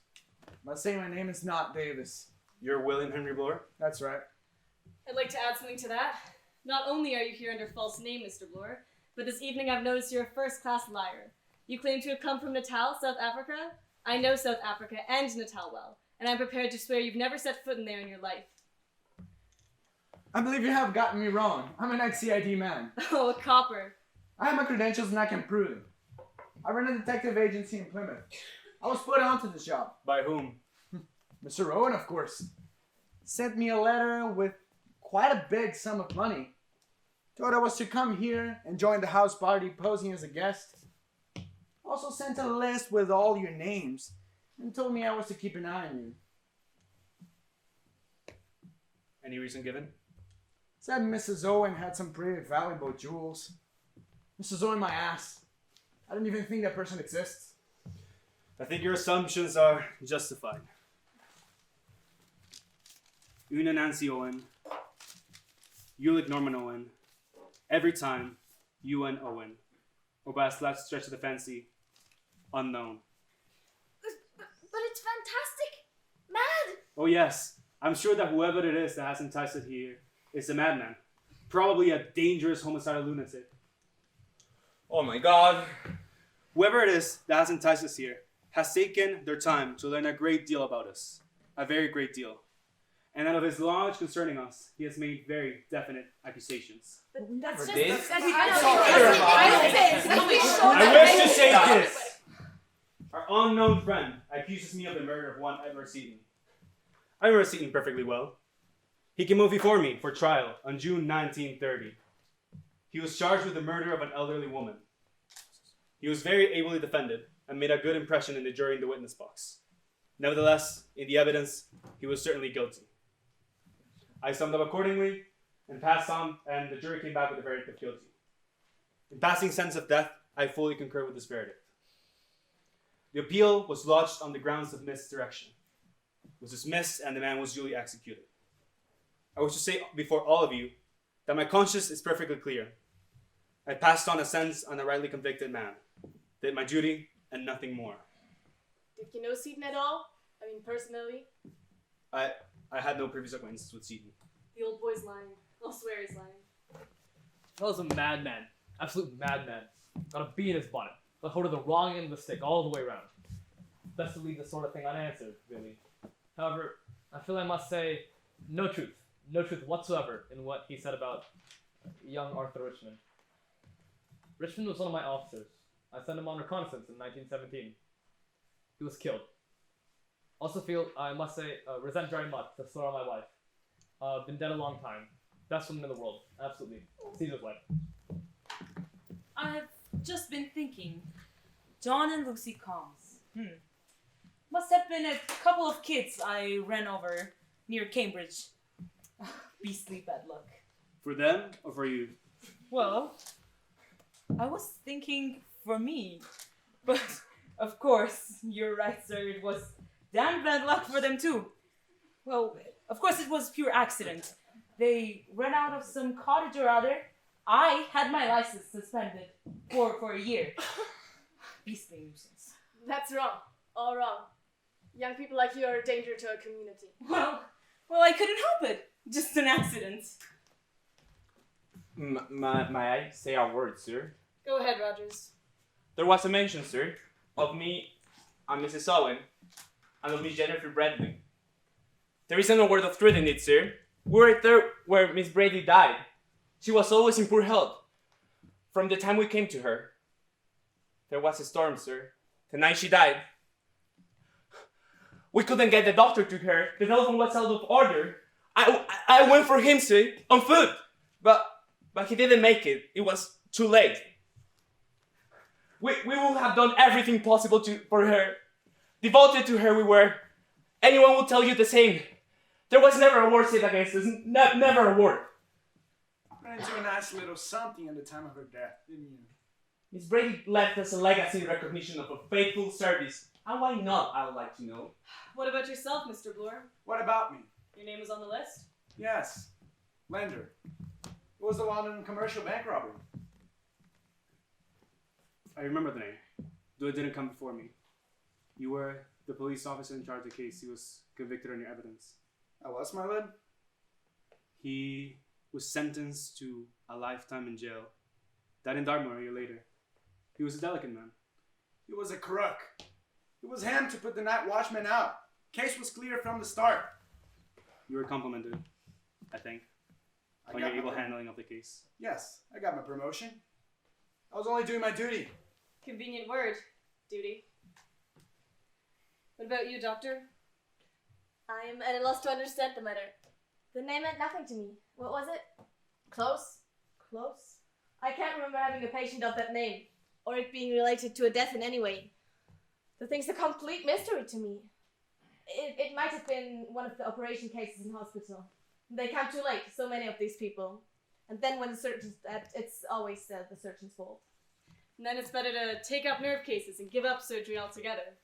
Must say my name is not Davis. You're William Henry Bloor? That's right. I'd like to add something to that. Not only are you here under false name, Mr. Bloor, but this evening I've noticed you're a first-class liar. You claim to have come from Natal, South Africa. I know South Africa and Natal well, and I'm prepared to swear you've never set foot in there in your life. I believe you have gotten me wrong. I'm an ex-CID man. Oh, a copper. I have my credentials and I can prove them. I run a detective agency in Plymouth. I was put onto this job. By whom? Mr. Owen, of course. Sent me a letter with quite a big sum of money. Told I was to come here and join the house party posing as a guest. Also sent a list with all your names and told me I was to keep an eye on you. Any reason given? Said Mrs. Owen had some pretty valuable jewels. Mrs. Owen, my ass. I don't even think that person exists. I think your assumptions are justified. Una Nancy Owen, Ulick Norman Owen, every time UN Owen, or by a slight stretch of the fancy, unknown. But it's fantastic! Mad! Oh yes, I'm sure that whoever it is that has enticed it here is a madman. Probably a dangerous homicidal lunatic. Oh my god. Whoever it is that has enticed us here has taken their time to learn a great deal about us. A very great deal. And out of his knowledge concerning us, he has made very definite accusations. That's did. just. I wish to say this. Our unknown friend accuses me of the murder of one Edward Seaton. I remember Seaton perfectly well. He came over before me for trial on June 1930. He was charged with the murder of an elderly woman. He was very ably defended and made a good impression in the jury in the witness box. Nevertheless, in the evidence, he was certainly guilty. I summed up accordingly and passed on, and the jury came back with a verdict of guilty. In passing sentence of death, I fully concur with this verdict. The appeal was lodged on the grounds of misdirection. It was dismissed and the man was duly executed. I wish to say before all of you that my conscience is perfectly clear. I passed on a sentence on a rightly convicted man, did my duty and nothing more. Did you know Seaton at all? I mean, personally? I had no previous acquaintance with Seaton. The old boy's lying. I'll swear he's lying. Fella's a madman. Absolute madman. Got a bee in his bonnet. Got hold of the wrong end of the stick all the way around. Best to leave this sort of thing unanswered, really. However, I feel I must say no truth. No truth whatsoever in what he said about young Arthur Richmond. Richmond was one of my officers. I sent him on reconnaissance in 1917. He was killed. Also feel, I must say, resent very much the slur on my wife. Been dead a long time. Best woman in the world. Absolutely. Caesar's wife. I've just been thinking. John and Lucy Combs. Must have been a couple of kids I ran over near Cambridge. Beastly bad luck. For them or for you? Well, I was thinking for me. But, of course, you're right, sir. It was damn bad luck for them, too. Well, of course it was pure accident. They ran out of some cottage or other. I had my license suspended for a year. Beastly nuisance. That's wrong. All wrong. Young people like you are a danger to our community. Well, I couldn't help it. Just an accident. May I say a word, sir? Go ahead, Rogers. There was a mention, sir, of me and Mrs. Owen, and of Miss Jennifer Bradley. There isn't a word of truth in it, sir. We were there where Miss Bradley died. She was always in poor health. From the time we came to her. There was a storm, sir. The night she died. We couldn't get the doctor to her. The telephone was out of order. I went for him, sir, on foot. But he didn't make it. It was too late. We would have done everything possible for her. Devoted to her we were. Anyone will tell you the same. There was never a word said against us. Never a word. Ran into a nice little something at the time of her death, didn't you? Miss Brady left us a legacy in recognition of her faithful service. And why not, I would like to know. What about yourself, Mr. Bloor? What about me? Your name was on the list? Yes. Lender. It was the one in commercial bank robbery. I remember the name, though it didn't come before me. You were the police officer in charge of the case. He was convicted on your evidence. I was, my lord? He was sentenced to a lifetime in jail. Died in Dartmoor a year later. He was a delicate man. He was a crook. It was him to put the night watchman out. Case was clear from the start. You were complimented, I think, on your able handling of the case. Yes, I got my promotion. I was only doing my duty. Convenient word, duty. What about you, Doctor? I am at a loss to understand the matter. The name meant nothing to me. What was it? Close? Close? I can't remember having a patient of that name, or it being related to a death in any way. The thing's a complete mystery to me. It might have been one of the operation cases in hospital. They come too late, so many of these people. And then when the surgeon's dead, it's always the surgeon's fault. And then it's better to take up nerve cases and give up surgery altogether.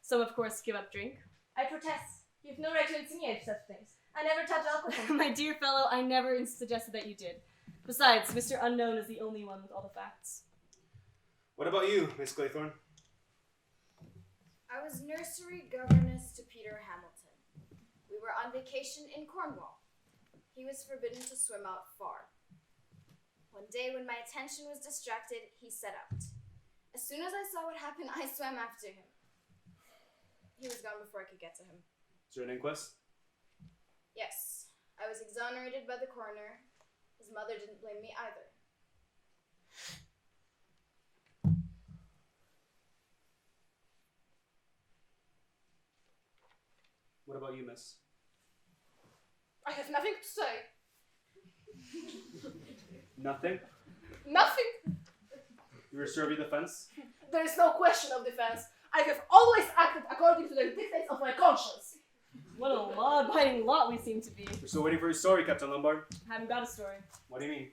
Some, of course, give up drink. I protest. You've no right to insinuate such things. I never touch alcohol. My dear fellow, I never suggested that you did. Besides, Mr. Unknown is the only one with all the facts. What about you, Miss Claythorne? I was nursery governess to Peter Hamilton. We were on vacation in Cornwall. He was forbidden to swim out far. One day when my attention was distracted, he set out. As soon as I saw what happened, I swam after him. He was gone before I could get to him. Is there an inquest? Yes, I was exonerated by the coroner. His mother didn't blame me either. What about you, miss? I have nothing to say. Nothing? Nothing. You reserve your defense? There is no question of defense. I have always acted according to the dictates of my conscience. What a law-abiding lot we seem to be. We're still waiting for your story, Captain Lombard. Haven't got a story. What do you mean?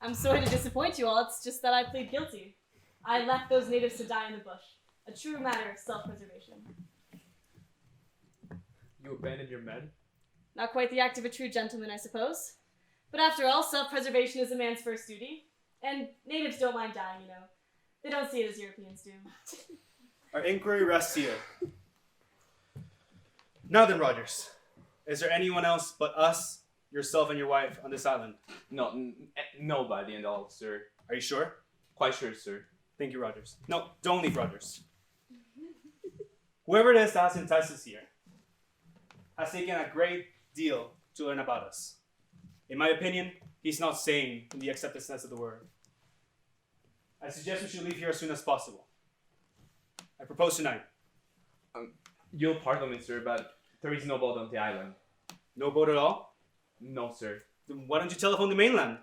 I'm sorry to disappoint you all, it's just that I plead guilty. I left those natives to die in the bush. A true matter of self-preservation. You abandoned your men? Not quite the act of a true gentleman, I suppose. But after all, self-preservation is a man's first duty. And natives don't mind dying, you know. They don't see it as Europeans do. Our inquiry rests here. Now then, Rogers, is there anyone else but us, yourself, and your wife on this island? No, nobody and all, sir. Are you sure? Quite sure, sir. Thank you, Rogers. No, don't leave, Rogers. Whoever it is that has enticed us here has taken a great deal to learn about us. In my opinion, he's not sane in the accepted sense of the word. I suggest we should leave here as soon as possible. I propose tonight. You'll pardon me, sir, but there is no boat on the island. No boat at all? No, sir. Then why don't you telephone the mainland?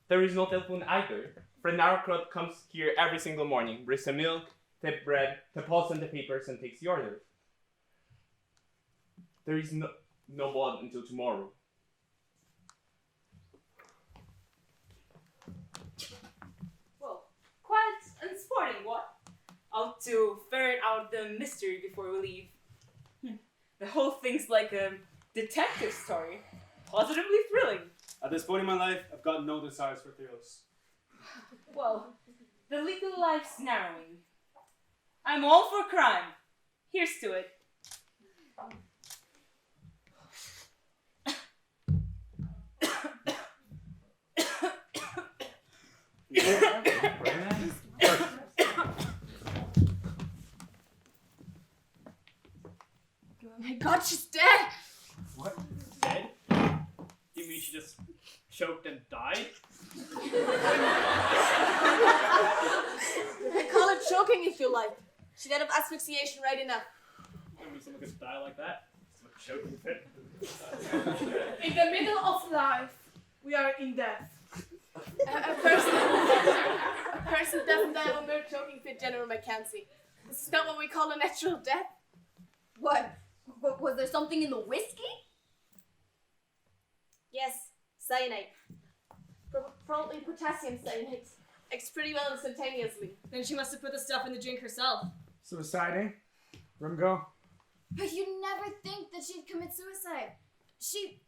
There is no telephone either. Friend Narcrot comes here every single morning, brings the milk, the bread, the pots and the papers, and takes the order. There is no boat until tomorrow. Well, quite unsporting, what? Out to ferret out the mystery before we leave. The whole thing's like a detective story. Positively thrilling. At this point in my life, I've got no desires for thrills. Well, the legal life's narrowing. I'm all for crime. Here's to it. Oh my God, she's dead! What? Dead? You mean she just choked and died? Call it choking if you like. She died of asphyxiation right enough. I mean, someone could die like that. Someone choking fit. In the middle of life, we are in death. A person doesn't die of a mere choking fit, General Mackenzie. This is not what we call a natural death. What? Was there something in the whiskey? Yes, cyanide. Probably potassium cyanide. Acts pretty well instantaneously. Then she must have put the stuff in the drink herself. Suiciding? Rumgo? But you'd never think that she'd commit suicide. She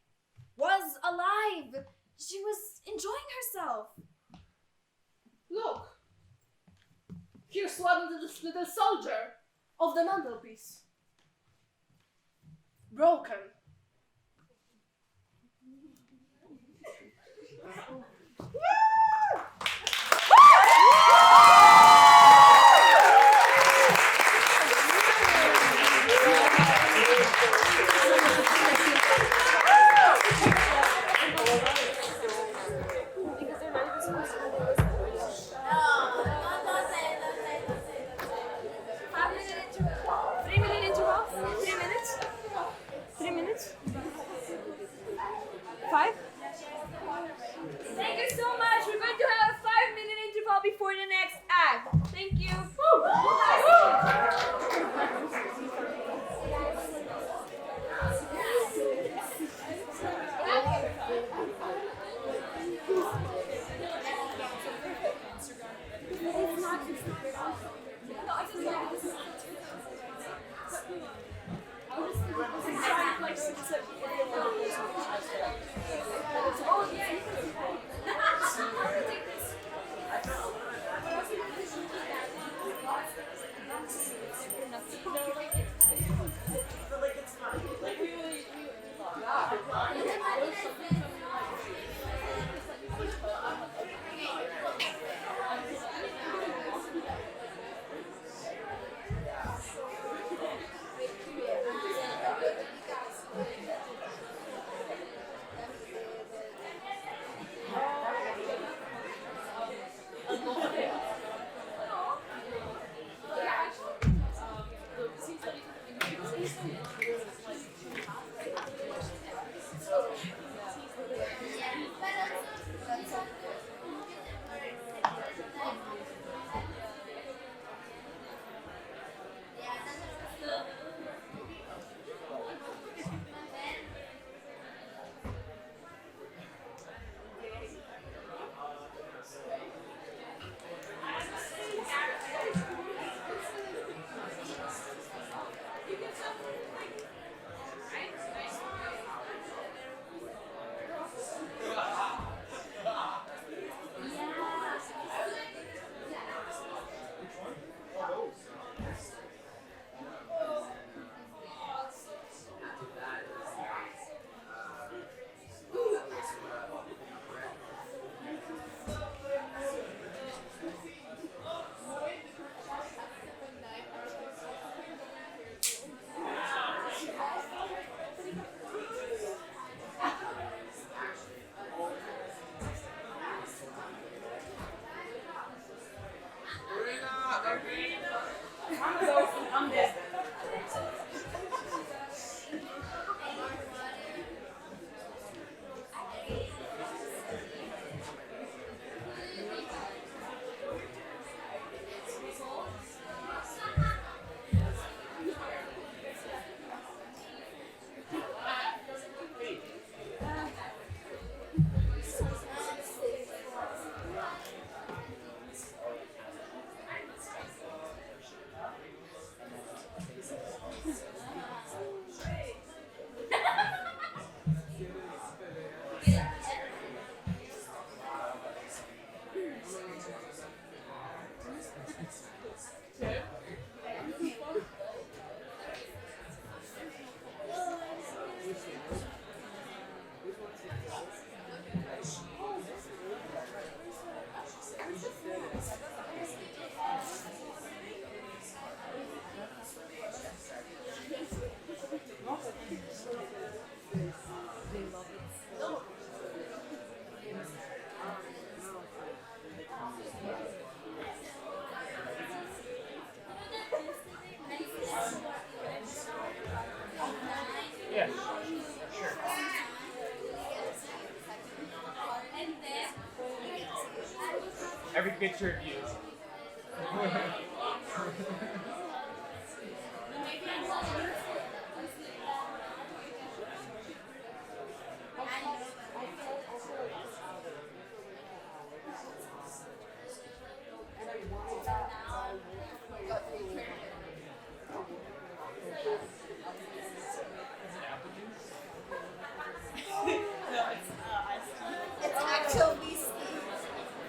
was alive. She was enjoying herself. Look. Here's one little soldier of the mantelpiece. Broken. Thank you so much. We're going to have a 5-minute interval before the next act. Thank you. Yeah, sure. Every picture of you. It's actual whiskey.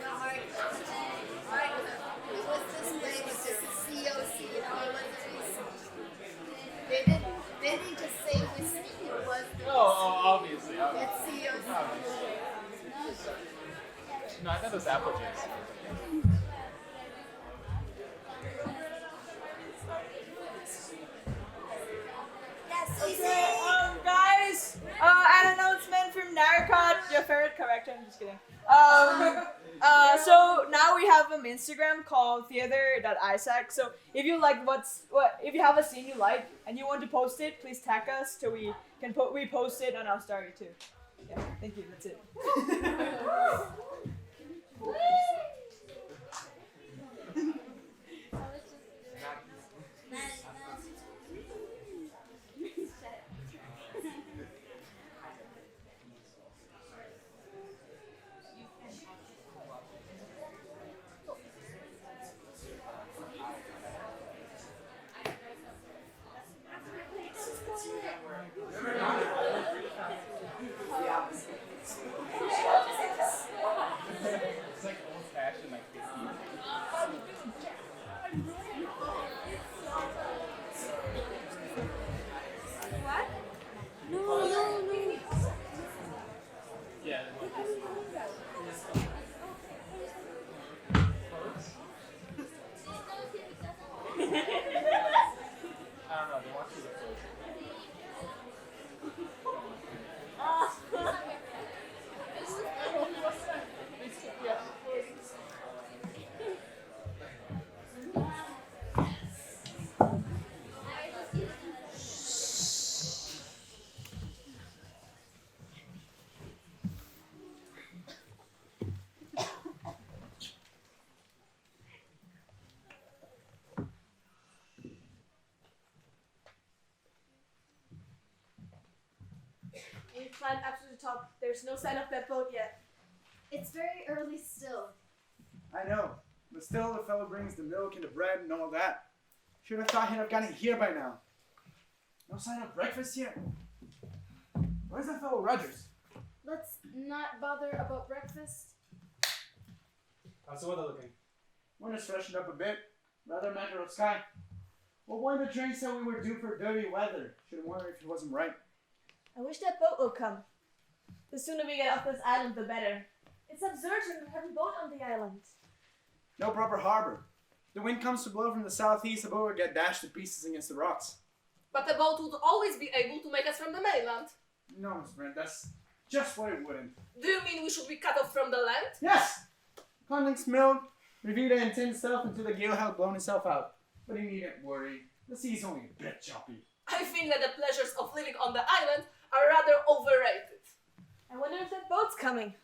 No, Mark. It was this way, but this is COC, you know, it was They didn't just say whiskey, it was the Obviously. It's COC. No, I thought it was apple juice. Okay, guys, an announcement from Narcot, your favorite character. I'm just kidding. So now we have an Instagram called theater.isak. So if you like if you have a scene you like and you want to post it, please tag us so we can repost it on our story too. Yeah, thank you. That's it. It's like old-fashioned, like 50s. What? No. Yeah. I don't know, they want you to close We climbed up to the top. There's no sign of that boat yet. It's very early still. I know, but still the fellow brings the milk and the bread and all that. Should have thought he'd have gotten here by now. No sign of breakfast yet. Where's that fellow Rogers? Let's not bother about breakfast. How's the weather looking? Winter's freshened up a bit. Rather matter of sky. Well, boy, the train said we were due for dirty weather. Should have wondered if he wasn't right. I wish that boat would come. The sooner we get off this island, the better. It's absurd to have a boat on the island. No proper harbor. The wind comes to blow from the southeast, the boat would get dashed to pieces against the rocks. But the boat would always be able to make us from the mainland. No, Miss Brent, that's just what it wouldn't. Do you mean we should be cut off from the land? Yes! Conling's milled, reviewed and tinned stuff until the gale had blown itself out. But he needn't worry. The sea's only a bit choppy. I think that the pleasures of living on the island are rather overrated. I wonder if that boat's coming.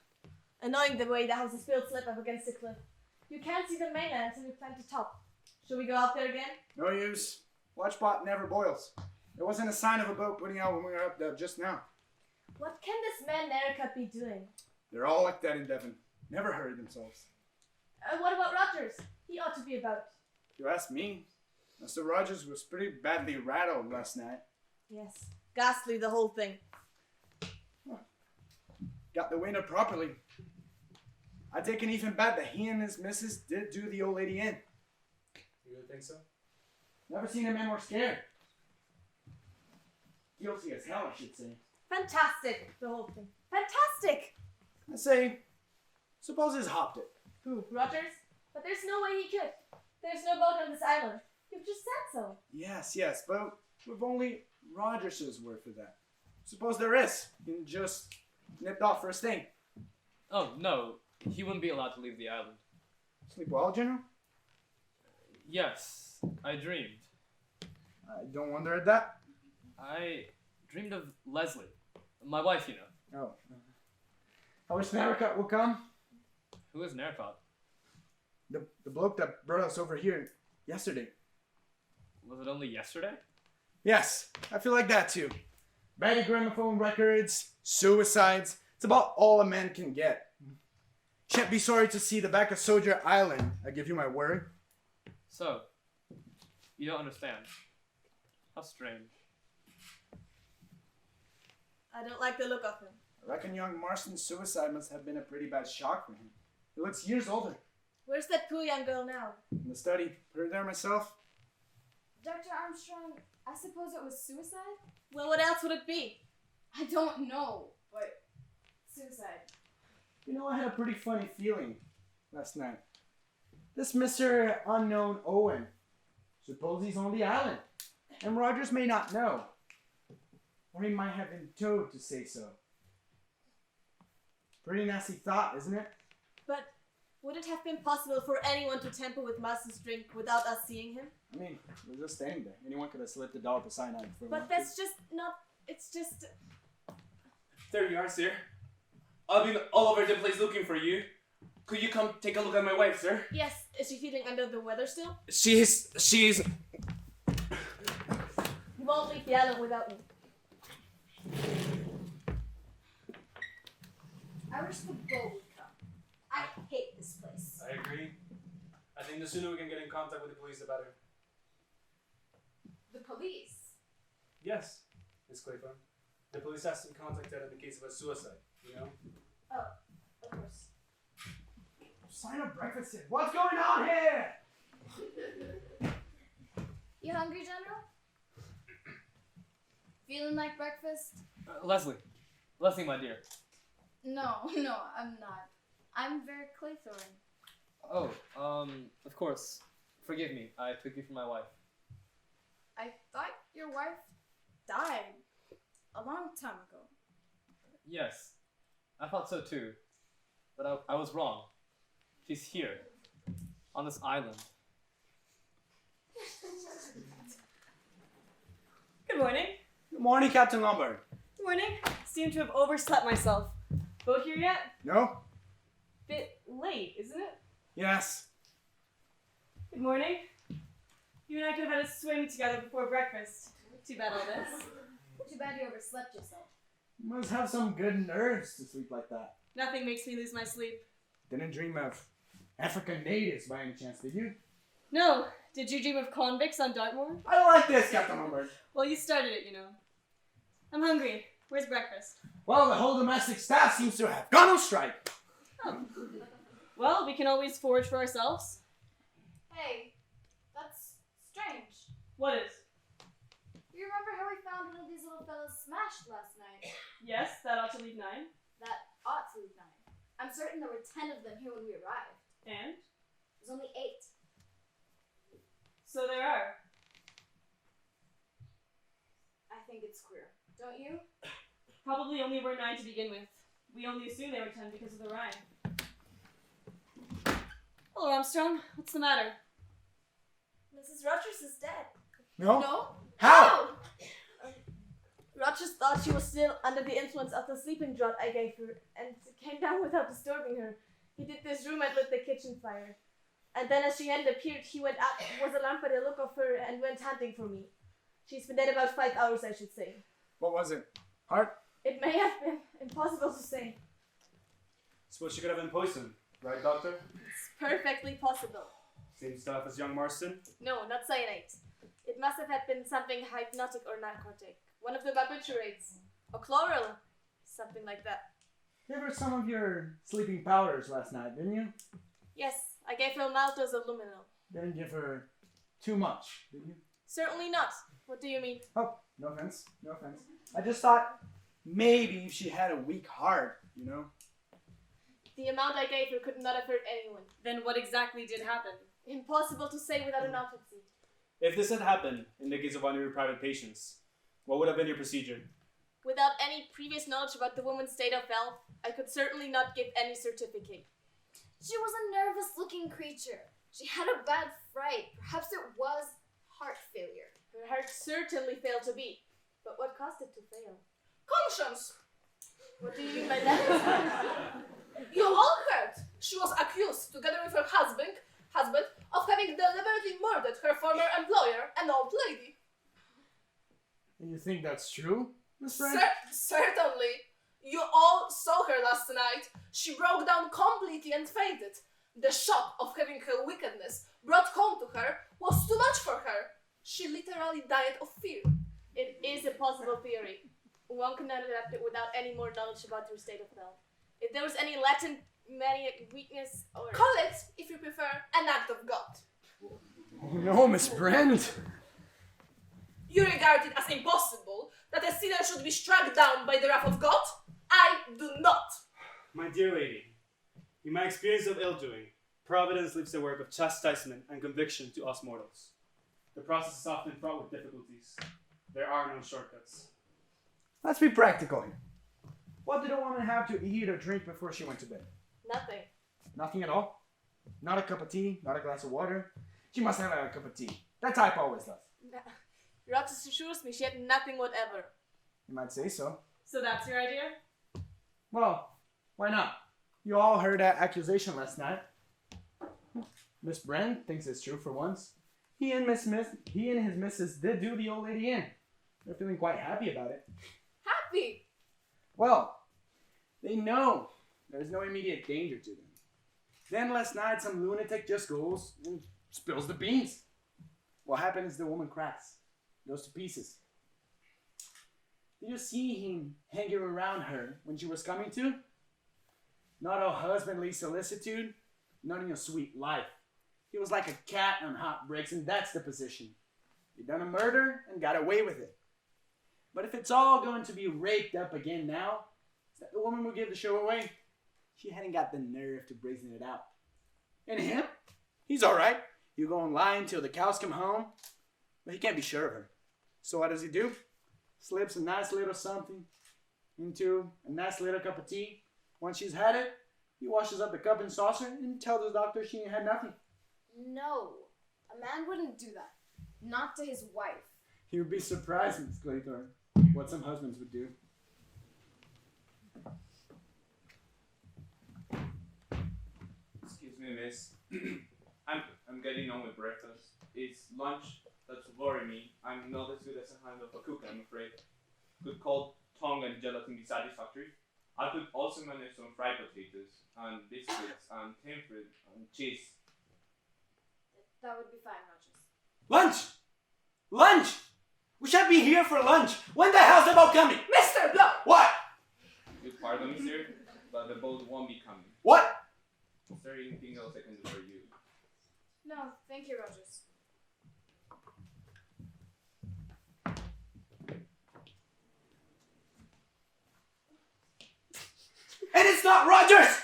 Annoying the way the house is built slip up against the cliff. You can't see the mainland until we climb to top. Should we go out there again? No use. Watchpot never boils. There wasn't a sign of a boat putting out when we were up there just now. What can this man Narracott be doing? They're all like that in Devon. Never hurry themselves. What about Rogers? He ought to be about. If you ask me, Mr. Rogers was pretty badly rattled last night. Yes. Ghastly, the whole thing. Got the wind up properly. I take an even bet that he and his missus did do the old lady in. You really think so? Never seen a man more scared. Guilty as hell, I should say. Fantastic, the whole thing. Fantastic! I say, suppose he's hopped it. Who, Rogers? But there's no way he could. There's no boat on this island. You've just said so. Yes, but we've only Rogers' word for that. Suppose there is. He just nipped off for a sting. Oh, no. He wouldn't be allowed to leave the island. Sleep well, General? Yes, I dreamed. I don't wonder at that. I dreamed of Leslie. My wife, you know. Oh. I wish Narracott would come. Who is Narracott? The bloke that brought us over here yesterday. Was it only yesterday? Yes, I feel like that too. Bad gramophone records, suicides. It's about all a man can get. Shan't be sorry to see the back of Soldier Island. I give you my word. So, you don't understand. How strange. I don't like the look of him. I reckon young Marston's suicide must have been a pretty bad shock for him. He looks years older. Where's that poor young girl now? In the study. Put her there myself. Dr. Armstrong, I suppose it was suicide? Well, what else would it be? I don't know, but suicide. You know, I had a pretty funny feeling last night. This Mr. Unknown Owen. Suppose he's on the island. And Rogers may not know. Or he might have been told to say so. Pretty nasty thought, isn't it? But would it have been possible for anyone to tamper with Marston's drink without us seeing him? I mean, we're just standing there. Anyone could have slipped a dollop of cyanide for But that's just not... It's just... There you are, sir. I've been all over the place looking for you. Could you come take a look at my wife, sir? Yes, is she feeling under the weather still? She's... He won't leave the island without me. I wish the boat would come. I hate this place. I agree. I think the sooner we can get in contact with the police, the better. The police? Yes, Miss Claythorne. The police has to be contacted in the case of a suicide, you know? Oh, of course. Sign up breakfast here. What's going on here? You hungry, General? Feeling like breakfast? Leslie. Leslie, my dear. No, I'm not. I'm Vera Claythorne. Oh, of course. Forgive me. I took you for my wife. I thought your wife died a long time ago. Yes. I thought so too. But I was wrong. She's here. On this island. Good morning. Good morning, Captain Lombard. Good morning. Seem to have overslept myself. Boat here yet? No? Bit late, isn't it? Yes. Good morning. You and I could have had a swim together before breakfast. Too bad all this. Too bad you overslept yourself. You must have some good nerves to sleep like that. Nothing makes me lose my sleep. Didn't dream of African natives by any chance, did you? No. Did you dream of convicts on Dartmoor? I don't like this, Captain Lombard. Well, you started it, you know. I'm hungry. Where's breakfast? Well, the whole domestic staff seems to have gone on strike. Oh. Well, we can always forage for ourselves. Hey, that's strange. What is? You remember how we found one of these little fellas smashed last night? Yes, that ought to leave 9. That ought to leave 9. I'm certain there were 10 of them here when we arrived. And? There's only 8. So there are. I think it's queer. Don't you? Probably only were 9 to begin with. We only assumed they were 10 because of the rhyme. Hello, Armstrong. What's the matter? Mrs. Rogers is dead. No? No? How? Rogers thought she was still under the influence of the sleeping draught I gave her and came down without disturbing her. He did this room and lit the kitchen fire. And then as she hadn't appeared, he went up, was alarmed by the look of her and went hunting for me. She's been dead about 5 hours, I should say. What was it? Heart? It may have been. Impossible to say. Suppose she could have been poisoned, right, Doctor? It's perfectly possible. Same stuff as young Marston? No, not cyanide. It must have had been something hypnotic or narcotic. One of the barbiturates. Or chloral. Something like that. Gave her some of your sleeping powders last night, didn't you? Yes, I gave her a mild dose of luminol. Didn't give her too much, did you? Certainly not. What do you mean? Oh, no offense. No offense. I just thought maybe if she had a weak heart, you know? The amount I gave her could not have hurt anyone. Then what exactly did happen? Impossible to say without an autopsy. If this had happened in the case of one of your private patients, what would have been your procedure? Without any previous knowledge about the woman's state of health, I could certainly not give any certificate. She was a nervous-looking creature. She had a bad fright. Perhaps it was heart failure. Her heart certainly failed to beat. But what caused it to fail? Conscience! What do you mean by that? You all heard. She was accused, together with her husband, of having deliberately murdered her former employer, an old lady. You think that's true, Miss Brand? Certainly. You all saw her last night. She broke down completely and fainted. The shock of having her wickedness brought home to her was too much for her. She literally died of fear. It is a possible theory. One cannot adapt it without any more knowledge about her state of health. If there was any latent maniac weakness or... Call it, if you prefer, an act of God. Oh no, Miss Brand. You regard it as impossible that a sinner should be struck down by the wrath of God? I do not. My dear lady, in my experience of ill-doing, Providence leaves the work of chastisement and conviction to us mortals. The process is often fraught with difficulties. There are no shortcuts. Let's be practical here. What did a woman have to eat or drink before she went to bed? Nothing. Nothing at all? Not a cup of tea, not a glass of water? She must have had a cup of tea. That type always does. Roxas assures me she had nothing whatever. You might say so. So that's your idea? Well, why not? You all heard that accusation last night. Miss Brand thinks it's true for once. He and his missus did do the old lady in. They're feeling quite happy about it. Happy? Well, they know there's no immediate danger to them. Then last night some lunatic just goes and spills the beans. What happens is the woman cracks, goes to pieces. Did you see him hanging around her when she was coming to? Not a husbandly solicitude, not in a sweet life. He was like a cat on hot bricks, and that's the position. He done a murder and got away with it. But if it's all going to be raked up again now, is that the woman who gave the show away? She hadn't got the nerve to brazen it out. And him? He's all right. He'll go and lie until the cows come home, but he can't be sure of her. So what does he do? Slips a nice little something into a nice little cup of tea. Once she's had it, he washes up the cup and saucer and tells the doctor she ain't had nothing. No, a man wouldn't do that. Not to his wife. You'd be surprised, Miss Claythorne, what some husbands would do. Excuse me, miss. I'm getting on with breakfast. It's lunch that's worrying me. I'm not as good as a hand of a cook, I'm afraid. Could cold tongue and gelatin be satisfactory? I could also manage some fried potatoes, and biscuits, and thin fruit, and cheese. That would be fine, Rogers. Lunch! Lunch! We shall be here for lunch. When the hell's the boat coming? Mr. Blow! What? You pardon me, sir, but the boat won't be coming. What? Is there anything else I can do for you? No, thank you, Rogers. And it's not Rogers!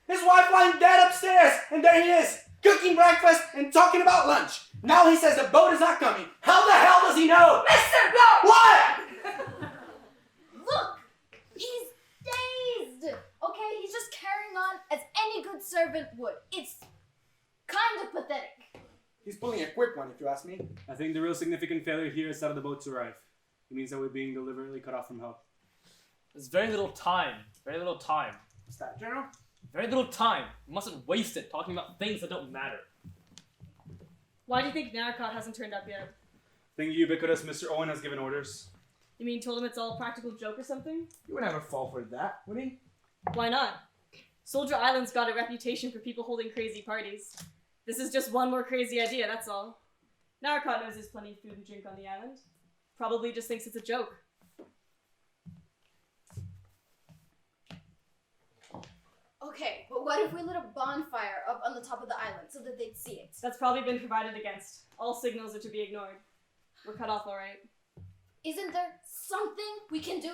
His wife lying dead upstairs, and there he is, cooking breakfast and talking about lunch. Now he says the boat is not coming. How the hell does he know? Mr. Blow! What? Look! He's dazed! Okay, he's just carrying on as any good servant would. It's kind of pathetic. He's pulling a quick one, if you ask me. I think the real significant failure here is that of the boat to arrive. It means that we're being deliberately cut off from help. There's very little time. Very little time. What's that, General? Very little time. We mustn't waste it talking about things that don't matter. Why do you think Narcot hasn't turned up yet? I think ubiquitous Mr. Owen has given orders. You mean told him it's all a practical joke or something? He would never fall for that, would he? Why not? Soldier Island's got a reputation for people holding crazy parties. This is just one more crazy idea, that's all. Narcot knows there's plenty of food and drink on the island. Probably just thinks it's a joke. Okay, but what if we lit a bonfire up on the top of the island so that they'd see it? That's probably been provided against. All signals are to be ignored. We're cut off, alright. Isn't there something we can do?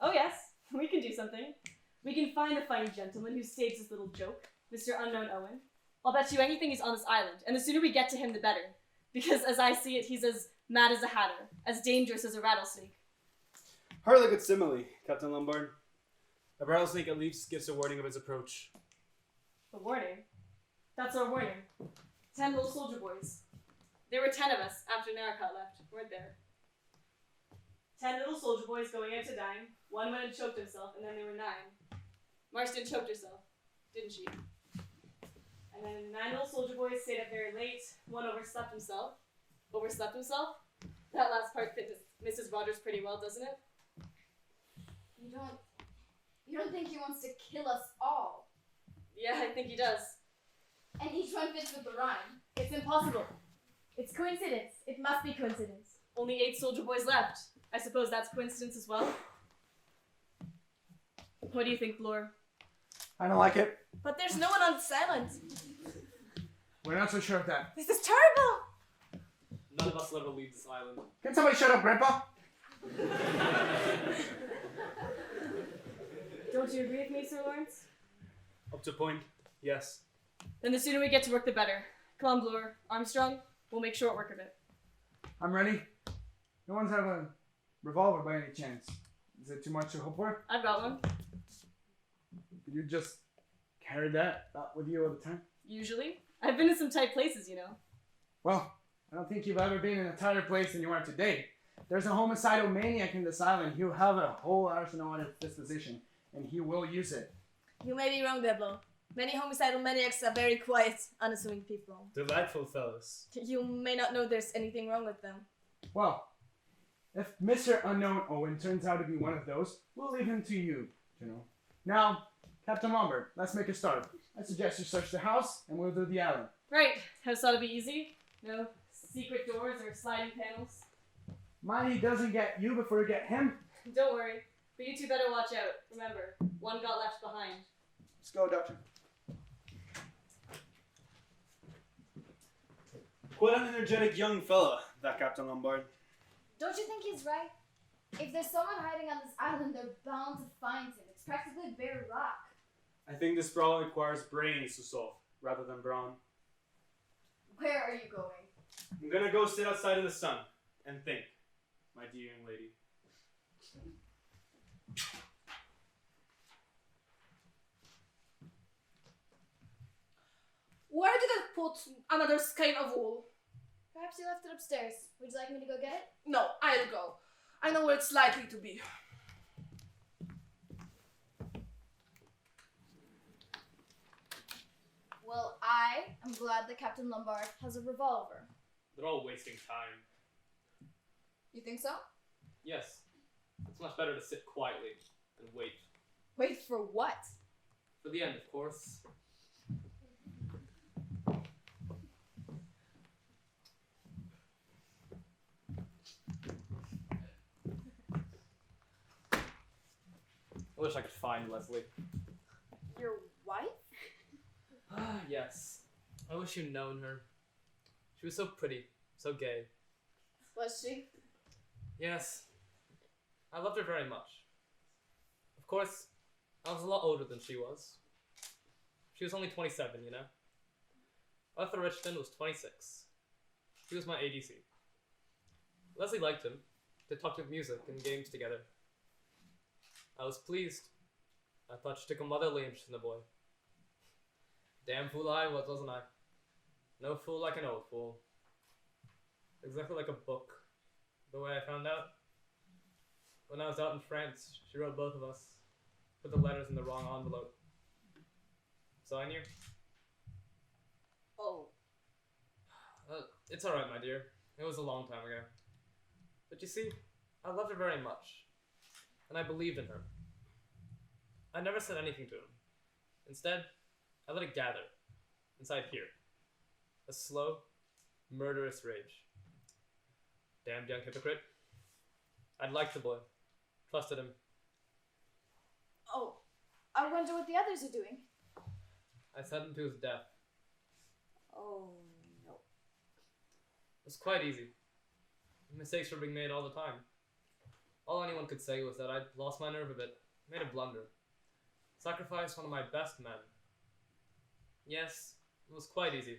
Oh yes, we can do something. We can find the fine gentleman who staged this little joke, Mr. Unknown Owen. I'll bet you anything he's on this island, and the sooner we get to him, the better. Because as I see it, he's as mad as a hatter, as dangerous as a rattlesnake. Hardly a good simile, Captain Lombard. A rattlesnake at least gives a warning of its approach. A warning? That's our warning. 10 little soldier boys. There were 10 of us after Narcot left, weren't there? 10 little soldier boys going out to dine. One went and choked himself, and then there were 9. Marston choked herself, didn't she? And then 9 little soldier boys stayed up very late. One overslept himself. Overslept himself? That last part fit Mrs. Rogers pretty well, doesn't it? You don't think he wants to kill us all? Yeah, I think he does. And each one fits with the rhyme. It's impossible. It's coincidence. It must be coincidence. Only 8 soldier boys left. I suppose that's coincidence as well. What do you think, Blore? I don't like it. But there's no one on this island. We're not so sure of that. This is terrible. None of us will ever leave this island. Can somebody shut up, Grandpa? Don't you agree with me, Sir Lawrence? Up to a point, yes. Then the sooner we get to work, the better. Come on, Blore. Armstrong, we'll make short work of it. I'm ready. No one's have a revolver by any chance. Is it too much to hope for? I've got one. Could you just carry that with you all the time? Usually. I've been in some tight places, you know. Well, I don't think you've ever been in a tighter place than you are today. There's a homicidal maniac in this island. He'll have a whole arsenal at his disposition, and he will use it. You may be wrong, Deblo. Many homicidal maniacs are very quiet, unassuming people. Delightful fellows. You may not know there's anything wrong with them. Well, if Mr. Unknown Owen turns out to be one of those, we'll leave him to you, you know. Now, Captain Lombard, let's make a start. I suggest you search the house, and we'll do the island. Right. House ought to be easy. No secret doors or sliding panels. Mind he doesn't get you before you get him. Don't worry. But you two better watch out. Remember, one got left behind. Let's go, Doctor. Quite an energetic young fella, that Captain Lombard. Don't you think he's right? If there's someone hiding on this island, they're bound to find him. It's practically bare rock. I think this problem requires brains to solve, rather than brawn. Where are you going? I'm gonna go sit outside in the sun and think, my dear young lady. Where did I put another skein of wool? Perhaps you left it upstairs. Would you like me to go get it? No, I'll go. I know where it's likely to be. Well, I am glad that Captain Lombard has a revolver. They're all wasting time. You think so? Yes. It's much better to sit quietly and wait. Wait for what? For the end, of course. I wish I could find Leslie. Your wife? Ah, yes. I wish you'd known her. She was so pretty, so gay. Was she? Yes. I loved her very much. Of course, I was a lot older than she was. She was only 27, you know? Arthur Richmond was 26. He was my ADC. Leslie liked him. They talked of music and games together. I was pleased. I thought she took a motherly interest in the boy. Damn fool I was, wasn't I? No fool like an old fool. Exactly like a book. The way I found out. When I was out in France, she wrote both of us. Put the letters in the wrong envelope. So I knew. Oh. It's alright, my dear. It was a long time ago. But you see, I loved her very much. And I believed in her. I never said anything to him. Instead, I let it gather. Inside here. A slow, murderous rage. Damned young hypocrite. I'd liked the boy. Trusted him. Oh, I wonder what the others are doing. I sent him to his death. Oh, no. It was quite easy. Mistakes were being made all the time. All anyone could say was that I'd lost my nerve a bit, made a blunder. Sacrificed one of my best men. Yes, it was quite easy.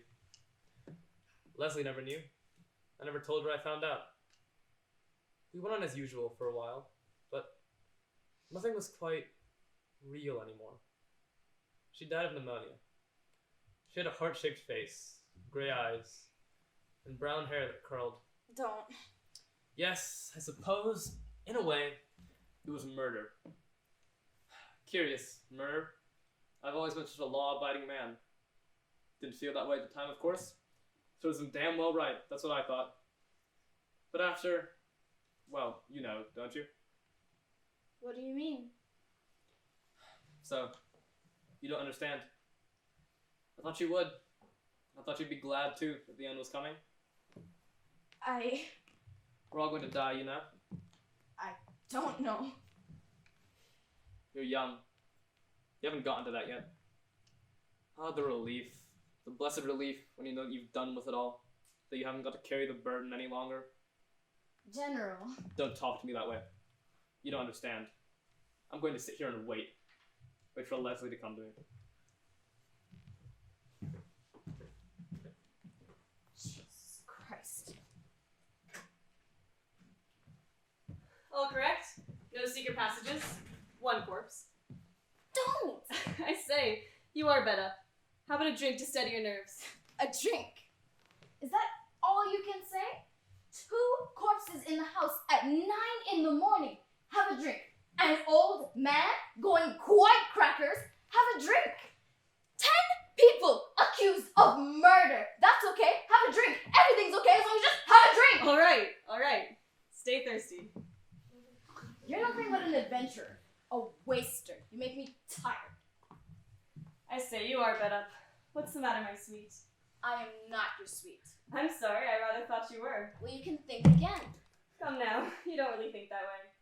Leslie never knew. I never told her I found out. We went on as usual for a while, but nothing was quite real anymore. She died of pneumonia. She had a heart-shaped face, grey eyes, and brown hair that curled. Don't. Yes, I suppose In a way, it was murder. Curious, murder. I've always been such a law-abiding man. Didn't feel that way at the time, of course. So it was damn well right. That's what I thought. But after, well, you know, don't you? What do you mean? So, you don't understand. I thought you would. I thought you'd be glad too that the end was coming. We're all going to die, you know? Don't know. You're young. You haven't gotten to that yet. Oh, the relief. The blessed relief when you know that you've done with it all. That you haven't got to carry the burden any longer. General. Don't talk to me that way. You don't understand. I'm going to sit here and wait. Wait for Leslie to come to me. Jesus Christ. All correct? No secret passages? One corpse. Don't! I say, you are better. How about a drink to steady your nerves? A drink? Is that all you can say? 2 corpses in the house at 9 in the morning. Have a drink. An old man going quite crackers. Have a drink. 10 people accused of murder. That's okay. Have a drink. Everything's okay as long as you just have a drink. All right. Stay thirsty. You're nothing but an adventurer. A waster. You make me tired. I say, you are better. What's the matter, my sweet? I am not your sweet. I'm sorry, I rather thought you were. Well, you can think again. Come now, you don't really think that way.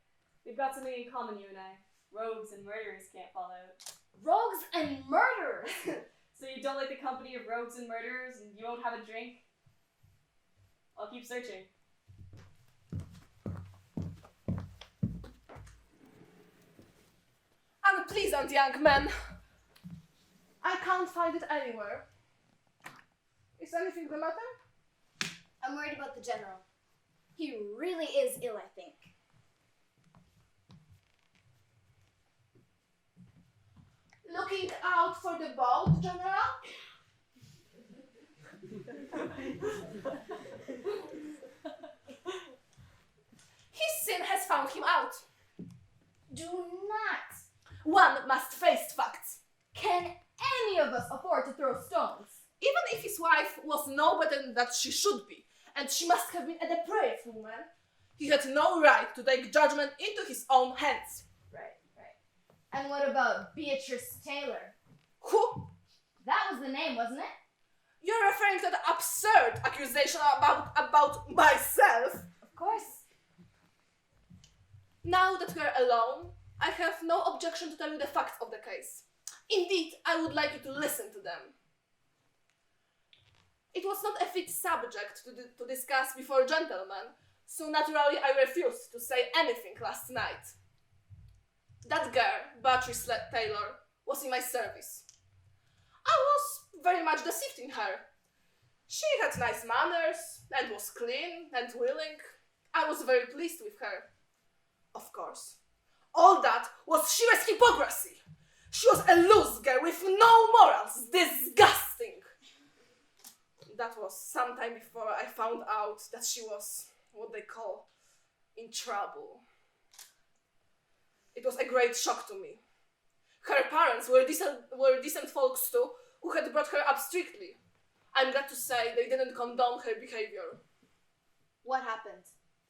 We've got something in common, you and I. Rogues and murderers can't fall out. Rogues and murderers? So you don't like the company of rogues and murderers, and you won't have a drink? I'll keep searching. I'm a pleasant young man. I can't find it anywhere. Is anything the matter? I'm worried about the general. He really is ill, I think. Looking out for the boat, General? His sin has found him out. Do not. One must face facts. Can any of us afford to throw stones? Even if his wife was no better than that she should be, and she must have been a depraved woman, he had no right to take judgment into his own hands. Right. And what about Beatrice Taylor? Who? That was the name, wasn't it? You're referring to the absurd accusation about myself? Of course. Now that we're alone, I have no objection to tell you the facts of the case. Indeed, I would like you to listen to them. It was not a fit subject to discuss before gentlemen, so naturally I refused to say anything last night. That girl, Beatrice Taylor, was in my service. I was very much deceived in her. She had nice manners, and was clean and willing. I was very pleased with her. Of course. All that was sheerest hypocrisy. She was a loose girl with no morals. Disgusting. That was some time before I found out that she was what they call in trouble. It was a great shock to me. Her parents were decent folks too, who had brought her up strictly. I'm glad to say they didn't condone her behavior. What happened?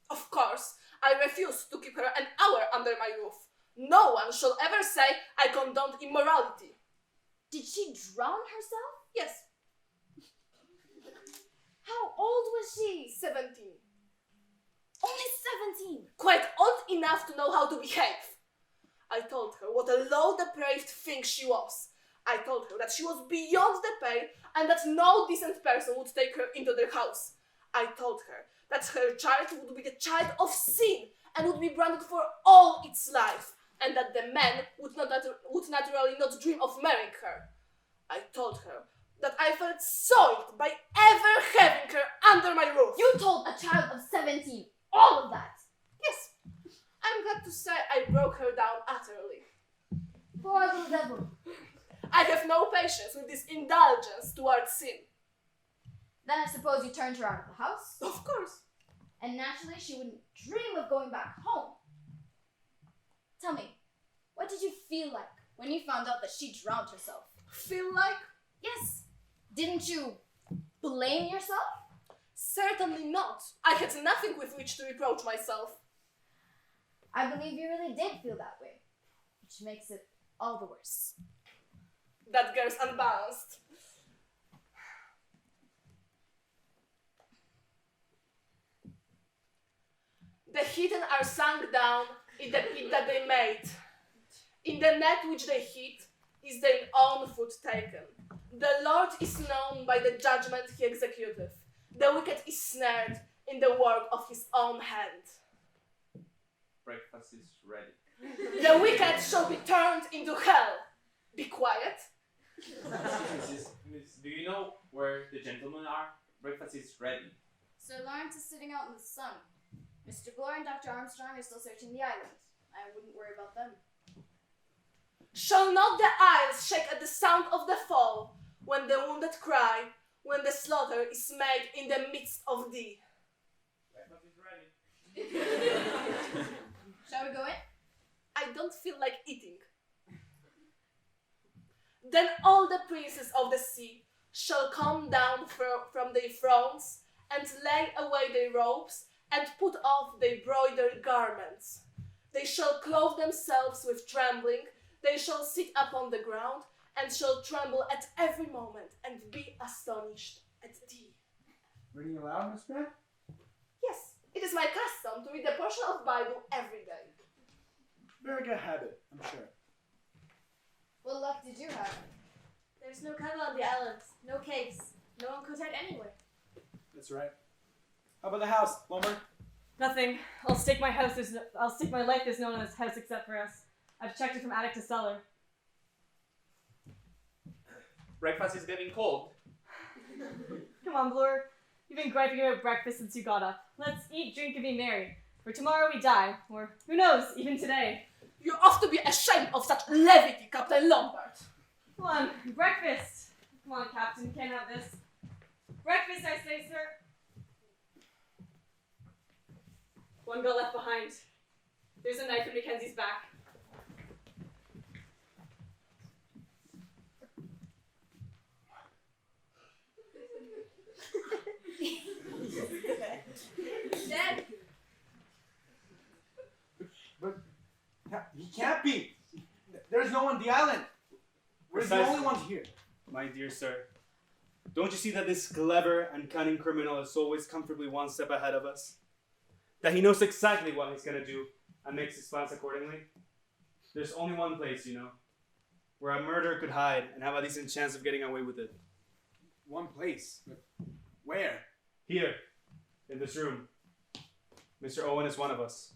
Of course, I refused to keep her an hour under my roof. No one shall ever say I condoned immorality. Did she drown herself? Yes. How old was she? 17. Only 17. Quite old enough to know how to behave. I told her what a low depraved thing she was. I told her that she was beyond the pale and that no decent person would take her into their house. I told her that her child would be the child of sin and would be branded for all its life, and that the men would naturally not dream of marrying her. I told her that I felt soiled by ever having her under my roof. You told a child of 17 all of that? Yes. I'm glad to say I broke her down utterly. Poor little devil. I have no patience with this indulgence towards sin. Then I suppose you turned her out of the house? Of course. And naturally she wouldn't dream of going back home. Tell me, what did you feel like when you found out that she drowned herself? Feel like? Yes. Didn't you blame yourself? Certainly not. I had nothing with which to reproach myself. I believe you really did feel that way, which makes it all the worse. That girl's unbalanced. The hidden are sunk down in the pit that they made. In the net which they hid is their own foot taken. The Lord is known by the judgment he executeth. The wicked is snared in the work of his own hand. Breakfast is ready. The wicked shall be turned into hell. Be quiet. Miss, do you know where the gentlemen are? Breakfast is ready. Sir Lawrence is sitting out in the sun. Mr. Glore and Dr. Armstrong are still searching the island. I wouldn't worry about them. Shall not the isles shake at the sound of the fall, when the wounded cry, when the slaughter is made in the midst of thee? Breakfast is ready. Shall we go in? I don't feel like eating. Then all the princes of the sea shall come down from their thrones and lay away their robes and put off their broidered garments. They shall clothe themselves with trembling, they shall sit upon the ground, and shall tremble at every moment, and be astonished at thee. Reading aloud, Miss Grant? Yes, it is my custom to read a portion of Bible every day. Very good habit, I'm sure. What luck did you have? There's no cover on the island, no caves. No one could hide anywhere. That's right. How about the house, Plumber? Nothing. I'll stake my life as known as house except for us. I've checked it from attic to cellar. Breakfast is getting cold. Come on, Blur. You've been griping about breakfast since you got up. Let's eat, drink, and be merry. For tomorrow we die, or who knows, even today. You ought to be ashamed of such levity, Captain Lombard. Come on, breakfast. Come on, Captain, can't have this. Breakfast, I say, sir. One got left behind. There's a knife in Mackenzie's back. Dead. But he can't be. There's no one on the island. We're the Precisely. only ones here. My dear sir, don't you see that this clever and cunning criminal is always comfortably one step ahead of us? That he knows exactly what he's gonna do and makes his plans accordingly? There's only one place, you know, where a murderer could hide and have a decent chance of getting away with it. One place. But where? Here, in this room. Mr. Owen is one of us.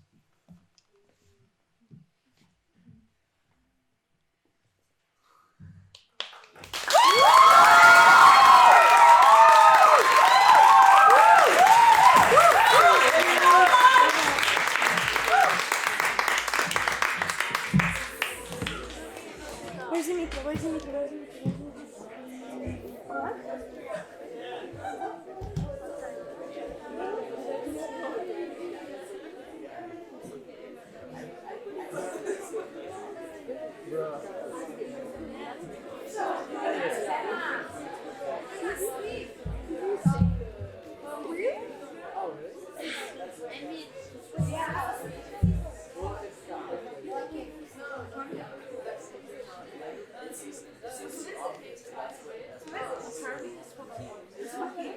Where's the micro? Where's the micro? Where's the micro?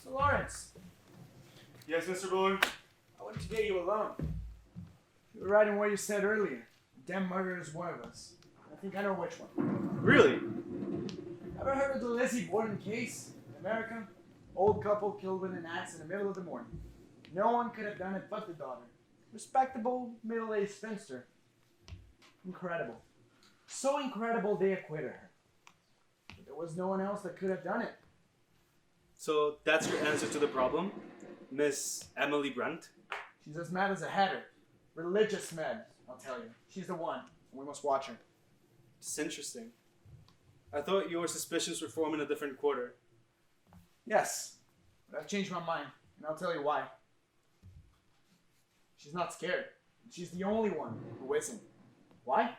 Lawrence, Yes, Mr. Buller? I wanted to get you alone. You were right in what you said earlier. The damn murderer is one of us. I think I know which one. Really? Ever heard of the Lizzie Borden case in America? Old couple killed with an axe in the middle of the morning. No one could have done it but the daughter. Respectable, middle-aged spinster. Incredible. So incredible they acquitted her. But there was no one else that could have done it. So that's your answer to the problem, Miss Emily Brandt? She's as mad as a hatter. Religious med, I'll tell you. She's the one. We must watch her. It's interesting. I thought your suspicions were formed in a different quarter. Yes, but I've changed my mind, and I'll tell you why. She's not scared. She's the only one who isn't. Why?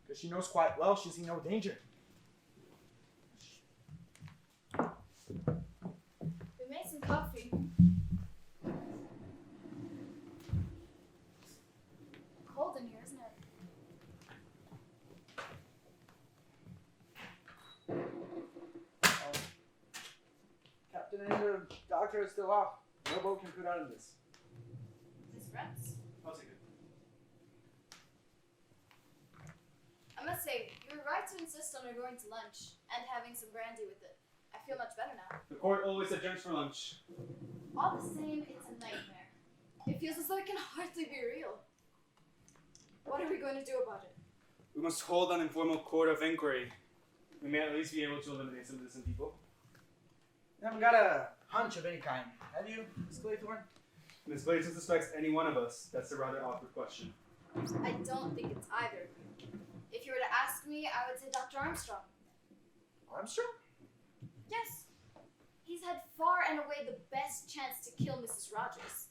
Because she knows quite well she's in no danger. We made some coffee. Cold in here, isn't it? Captain and the doctor is still off. No boat can put out of this. This rents. I'll take it. I must say, you were right to insist on her going to lunch and having some brandy with it. I feel much better now. The court always adjourns for lunch. All the same, it's a nightmare. It feels as though it can hardly be real. What are we going to do about it? We must hold an informal court of inquiry. We may at least be able to eliminate some innocent people. You haven't got a hunch of any kind, have you, Miss Claythorne? Miss Blason suspects any one of us. That's a rather awkward question. I don't think it's either of you. If you were to ask me, I would say Dr. Armstrong. Armstrong? Yes. He's had far and away the best chance to kill Mrs. Rogers.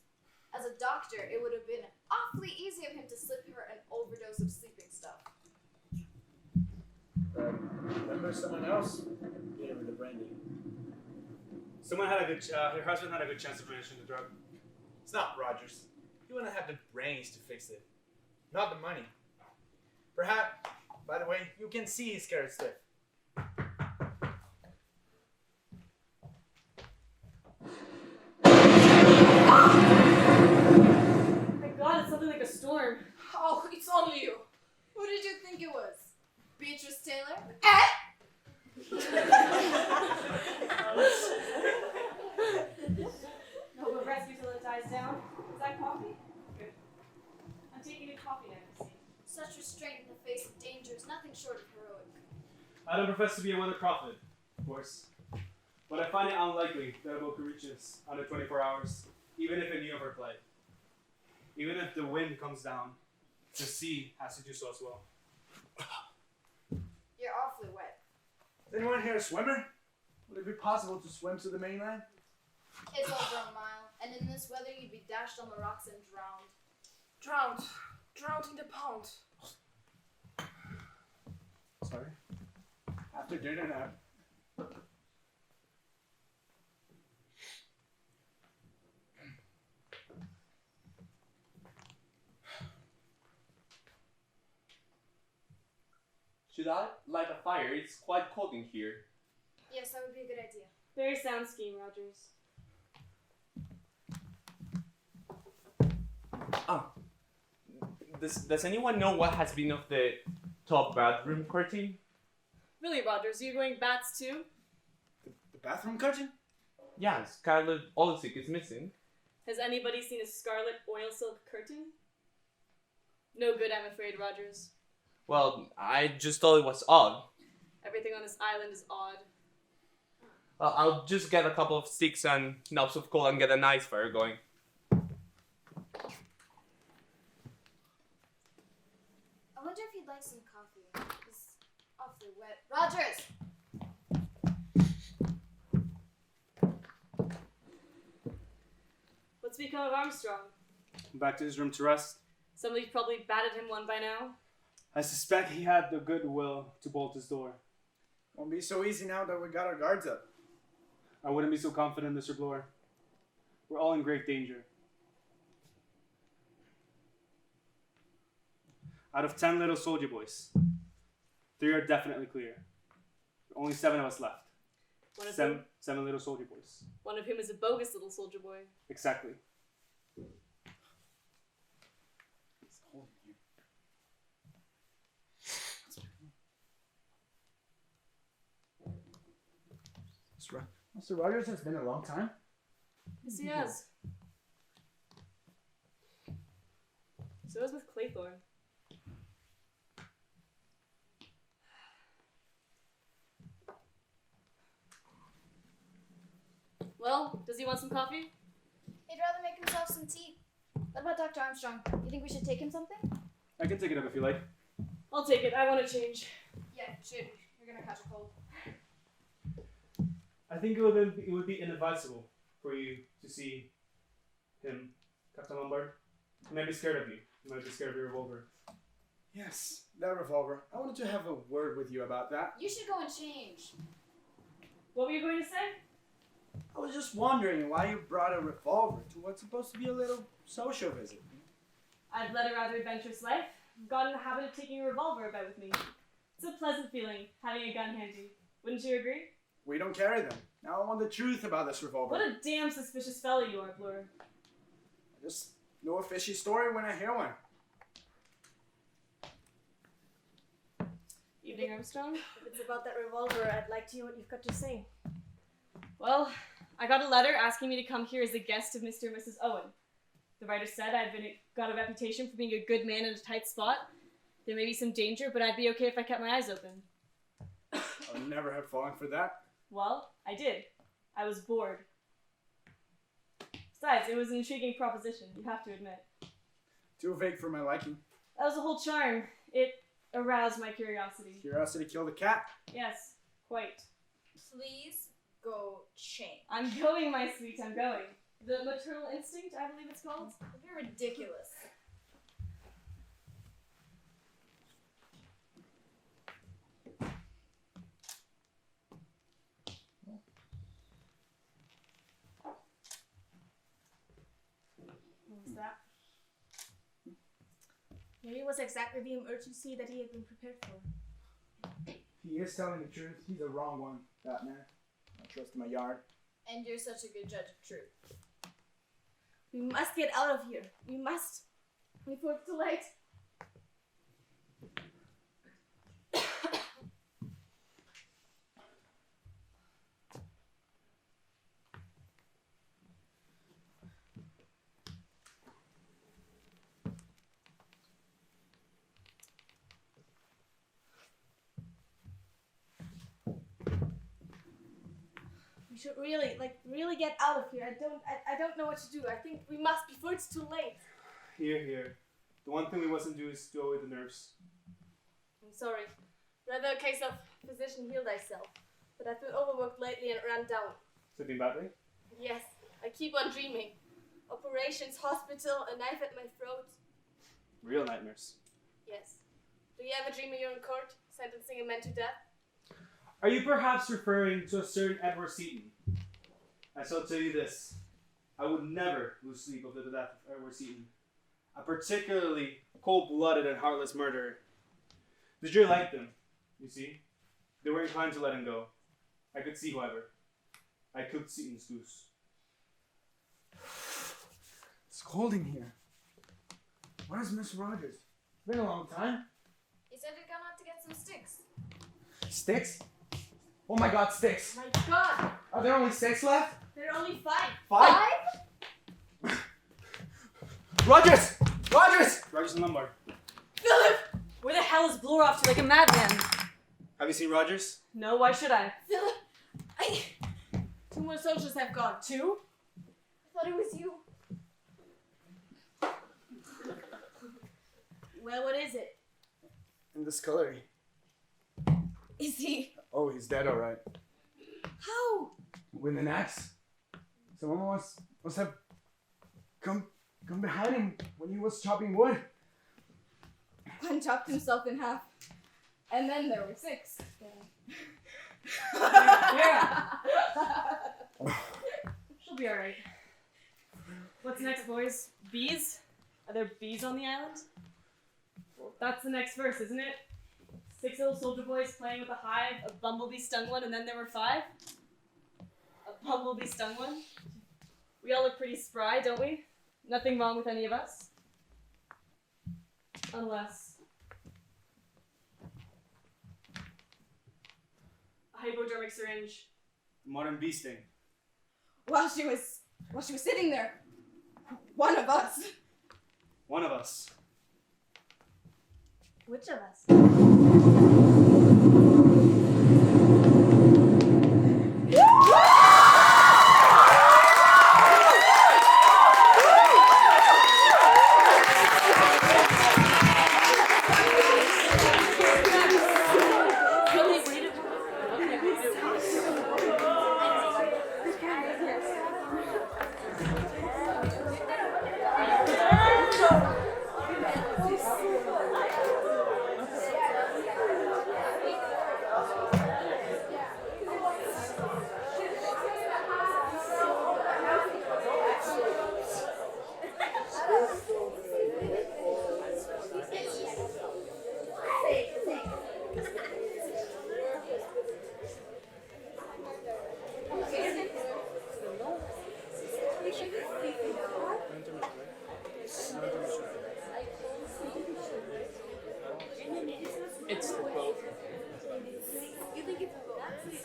As a doctor, it would have been awfully easy of him to slip her an overdose of sleeping stuff. Remember someone else? Gave her the brandy. Someone had a good, her husband had a good chance of finishing the drug. It's not Rogers. He wouldn't have the brains to fix it. Not the money. Perhaps, by the way, you can see he's scared stiff. Thank God it's something like a storm. Oh, it's only you. Who did you think it was? Beatrice Taylor? No, but rest until it dies down. Is that coffee? Good. I'm taking a coffee now, see. Such restraint in the face of danger is nothing short of heroic. I don't profess to be a weather prophet, of course. But I find it unlikely that a boat could reach us under 24 hours, even if it knew of our plight. Even if the wind comes down, the sea has to do so as well. You're awfully wet. Is anyone here a swimmer? Would it be possible to swim to the mainland? It's over a mile, and in this weather you'd be dashed on the rocks and drowned. Drowned. Drowned in the pond. Sorry. After dinner nap. Should I light a fire? It's quite cold in here. Yes, that would be a good idea. Very sound scheme, Rogers. Does anyone know what has been of the top bathroom curtain? Really, Rogers, are you going bats too? The bathroom curtain? Yeah, Scarlet Olsick is missing. Has anybody seen a scarlet oil silk curtain? No good, I'm afraid, Rogers. Well, I just thought it was odd. Everything on this island is odd. Well, I'll just get a couple of sticks and knobs of coal and get a nice fire going. I wonder if he'd like some coffee. He's awfully wet. Rogers! What's become of Armstrong? Back to his room to rest. Somebody probably batted him one by now. I suspect he had the goodwill to bolt his door. Won't be so easy now that we got our guards up. I wouldn't be so confident, Mr. Bloor. We're all in great danger. Out of 10 little soldier boys, 3 are definitely clear. There are only 7 of us left. Seven little soldier boys. One of whom is a bogus little soldier boy. Exactly. Mr. Rogers has been a long time. Yes, he has. So is with Claythorne. Well, does he want some coffee? He'd rather make himself some tea. What about Dr. Armstrong? You think we should take him something? I can take it up if you like. I'll take it. I want to change. Yeah, shoot. You're gonna catch a cold. I think it would be inadvisable for you to see him, Captain Lombard. He might be scared of you. He might be scared of your revolver. Yes, that revolver. I wanted to have a word with you about that. You should go and change. What were you going to say? I was just wondering why you brought a revolver to what's supposed to be a little social visit. I've led a rather adventurous life. I've got in the habit of taking a revolver about with me. It's a pleasant feeling, having a gun handy. Wouldn't you agree? We don't carry them. Now I want the truth about this revolver. What a damn suspicious fellow you are, Blur. I just know a fishy story when I hear one. Evening, Armstrong. If it's about that revolver, I'd like to hear what you've got to say. Well, I got a letter asking me to come here as a guest of Mr. and Mrs. Owen. The writer said got a reputation for being a good man in a tight spot. There may be some danger, but I'd be okay if I kept my eyes open. I would never have fallen for that. Well, I did. I was bored. Besides, it was an intriguing proposition, you have to admit. Too vague for my liking. That was the whole charm. It aroused my curiosity. Curiosity killed a cat. Yes, quite. Please go change. I'm going, my sweet, I'm going. The maternal instinct, I believe it's called. You're ridiculous. What was that? Maybe it was exactly the emergency that he had been prepared for. He is telling the truth. He's the wrong one, that man. I trust my yard. And you're such a good judge of truth. We must get out of here. We must. Before it's too late. We should really get out of here. I don't know what to do. I think we must before it's too late. Here. The one thing we mustn't do is do away with the nerves. I'm sorry. Rather a case of physician heal thyself. But I've been overworked lately and run down. Sleeping badly? Yes, I keep on dreaming. Operations, hospital, a knife at my throat. Real nightmares. Yes. Do you ever dream you're in court, sentencing a man to death? Are you perhaps referring to a certain Edward Seaton? I shall tell you this. I would never lose sleep over the death of Edward Seaton. A particularly cold-blooded and heartless murderer. The jury liked them, you see. They were inclined to let him go. I could see, however. I cooked Seaton's goose. It's cold in here. Where's Miss Rogers? It's been a long time. He said he'd gone out to get some sticks. Sticks? Oh my god, sticks. My god! Are there only 6 left? There are only 5. 5? Rogers! Rogers! Rogers and Lombard. Philip! Where the hell is Blur off to like a madman? Have you seen Rogers? No, why should I? Philip! 2 more soldiers have gone. 2? I thought it was you. Well, what is it? In the scullery. Is he? Oh, he's dead, alright. How? With an axe. Someone must have come behind him when he was chopping wood. One chopped himself in half. And then there were 6. Yeah. She'll be alright. What's next, boys? Bees? Are there bees on the island? Well, that's the next verse, isn't it? 6 little soldier boys playing with a hive, a bumblebee stung one, and then there were 5? A bumblebee stung one? We all look pretty spry, don't we? Nothing wrong with any of us. Unless... a hypodermic syringe. Modern bee sting. While she was sitting there. One of us. One of us. Which of us?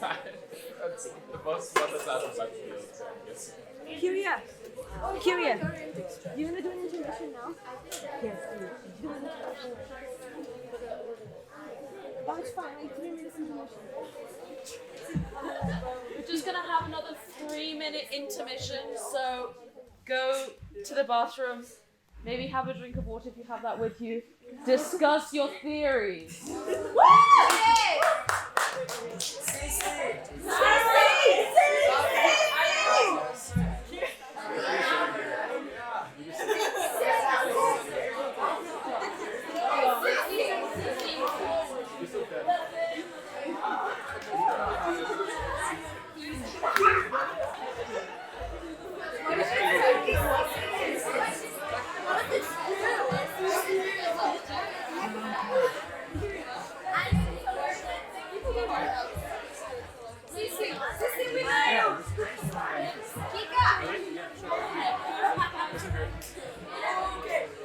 That's the most what is out of left field, so I guess. Kyria. Kyria. You wanna do an intermission now? Yes, please. Oh, it's fine. Like 3 minutes intermission. We're just gonna have another 3-minute intermission, so go to the bathroom, maybe have a drink of water if you have that with you. Discuss your theories. Okay,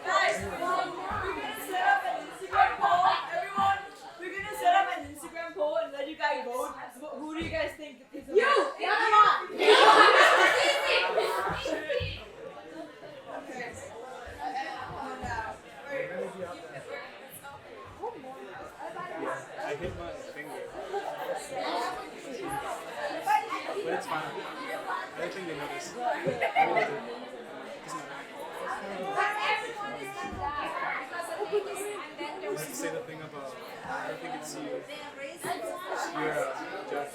guys, we're gonna set up an Instagram poll. Everyone, we're gonna set up an Instagram poll and let you guys vote. Who do you guys think is the best? I hit my finger. But it's fine. I don't think they noticed. Doesn't say the thing about, I don't think it's you. You're Jeff.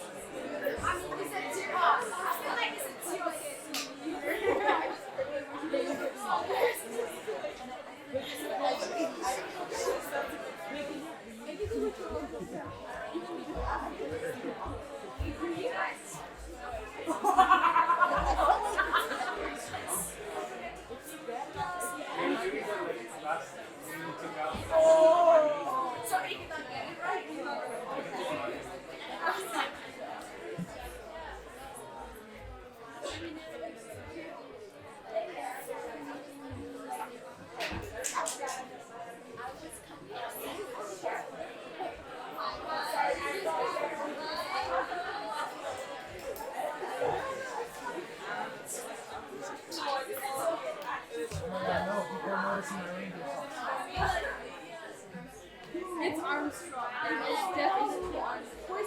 It's Armstrong. It's definitely Armstrong.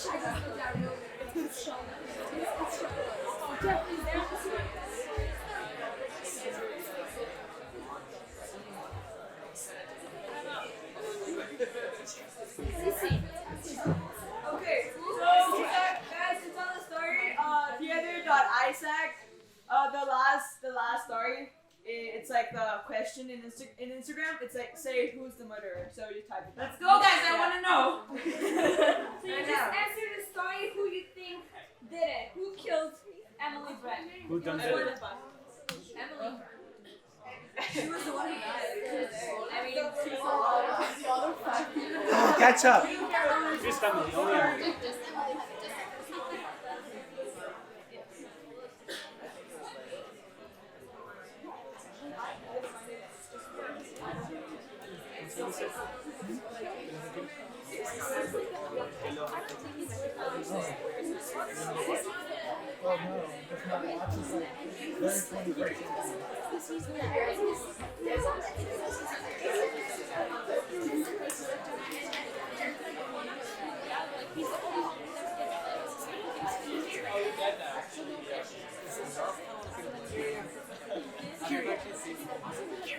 I got no doubt. It's Sean. It's definitely Okay, so guys, to tell the story, theater.isak, the last story, it's like the question in Instagram. It's like, say who's the murderer. So you type it. Let's go, guys. I want to know. So you just answer the story who you think did it. Who killed Emily Brett? Who done One it? of us. Emily. She was the one who died. I mean, Oh, catch up. Just family, only Emily.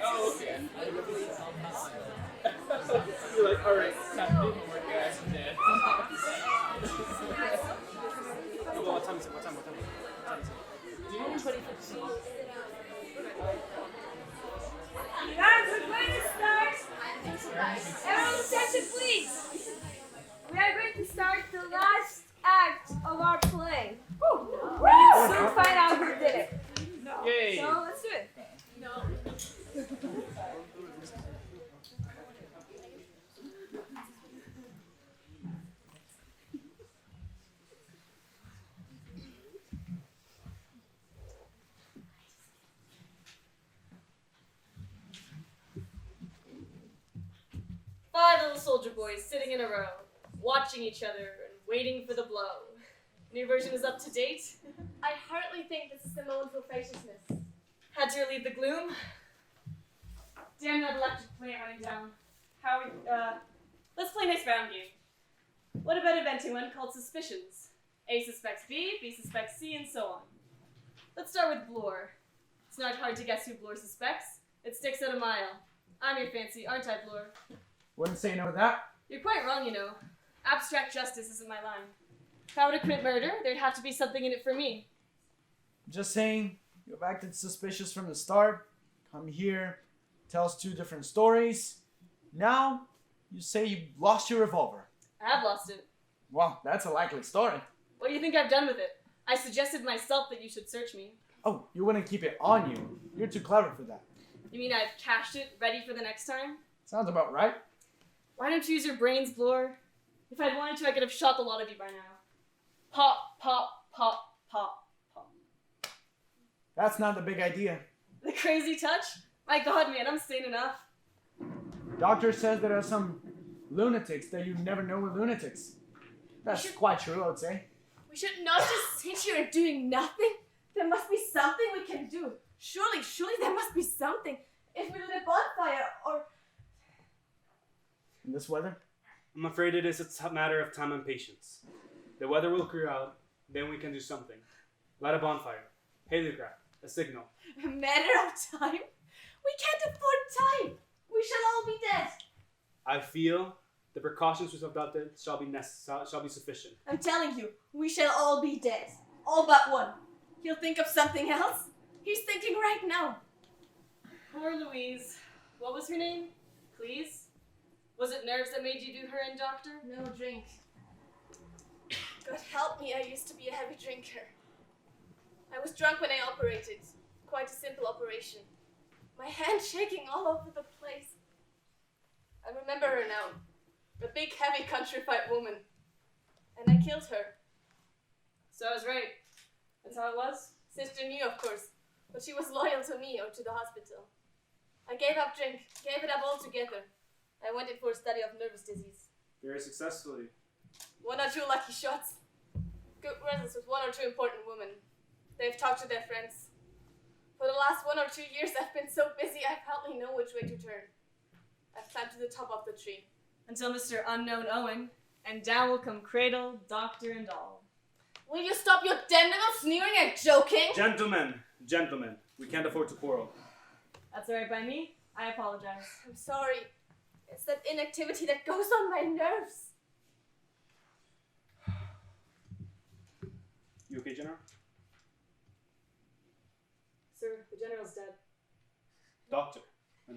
Oh, okay. You're like, alright, time to do homework, guys. I'm dead. What time is it? What time is it? 2015. Guys, we're going to start. Everyone, attention, please. We are going to start the last act of our play. We'll soon find out who did it. Yay! So let's do it. Five little soldier boys sitting in a row, watching each other and Waiting for the blow. New version is up to date. I hardly think this is the moment for graciousness. Had to relieve the gloom. Damn that electric plant running down. How are we, let's play a nice round game. What about inventing one called suspicions? A suspects B, B suspects C, and so on. Let's start with Bloor. It's not hard to guess who Bloor suspects. It sticks out a mile. I'm your fancy, aren't I, Bloor? Wouldn't say no to that. You're quite wrong, you know. Abstract justice isn't my line. If I were to commit murder, there'd have to be something in it for me. Just saying, you've acted suspicious from the start. Come here, tell us 2 different stories. Now, you say you lost your revolver. I have lost it. Well, that's a likely story. What do you think I've done with it? I suggested myself that you should search me. Oh, you wouldn't keep it on you. You're too clever for that. You mean I've cached it, ready for the next time? Sounds about right. Why don't you use your brains, Bloor? If I'd wanted to, I could have shot the lot of you by now. Pop, pop, pop, pop, pop. That's not the big idea. The crazy touch? My god, man, I'm sane enough. Doctor says there are some lunatics that you never know were lunatics. That's quite true, I would say. We should not just sit here doing nothing. There must be something we can do. Surely there must be something. If we lit a bonfire or... In this weather? I'm afraid it is a matter of time and patience. The weather will clear out, then we can do something. Light a bonfire, heliograph, a signal. A matter of time? We can't afford time. We shall all be dead. I feel the precautions we have adopted shall be sufficient. I'm telling you, we shall all be dead. All but one. He'll think of something else. He's thinking right now. Poor Louise. What was her name? Cleese? Was it nerves that made you do her in, Doctor? No drink. God help me, I used to be a heavy drinker. I was drunk when I operated. Quite a simple operation. My hand shaking all over the place. I remember her now. A big, heavy countrified woman. And I killed her. So I was right. That's how it was? Sister knew, of course. But she was loyal to me or to the hospital. I gave up drink. Gave it up altogether. I went in for a study of nervous disease. Very successfully. 1 or 2 lucky shots. Good presence with 1 or 2 important women. They've talked to their friends. For the last 1 or 2 years, I've been so busy I hardly know which way to turn. I've climbed to the top of the tree. Until Mr. Unknown Owen, and down will come cradle, doctor, and all. Will you stop your damn little sneering and joking? Gentlemen, we can't afford to quarrel. That's alright by me. I apologize. I'm sorry. It's that inactivity that goes on my nerves. You okay, General? Sir, the General's dead. Doctor.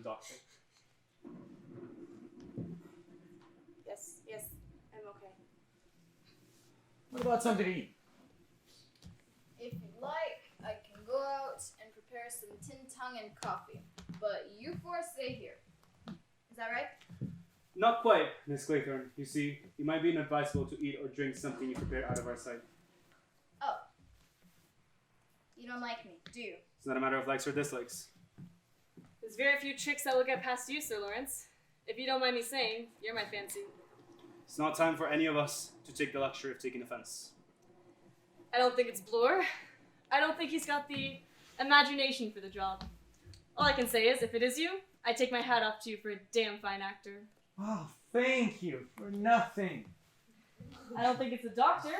Doctor. Yes, I'm okay. What about something to eat? If you'd like, I can go out and prepare some tin tongue and coffee. But you 4 stay here. Is that right? Not quite, Miss Claythorne. You see, it might be inadvisable to eat or drink something you prepared out of our sight. Oh. You don't like me, do you? It's not a matter of likes or dislikes. There's very few tricks that will get past you, Sir Lawrence. If you don't mind me saying, you're my fancy. It's not time for any of us to take the luxury of taking offense. I don't think it's Bloor. I don't think he's got the imagination for the job. All I can say is, if it is you, I take my hat off to you for a damn fine actor. Oh, thank you for nothing. I don't think it's a doctor.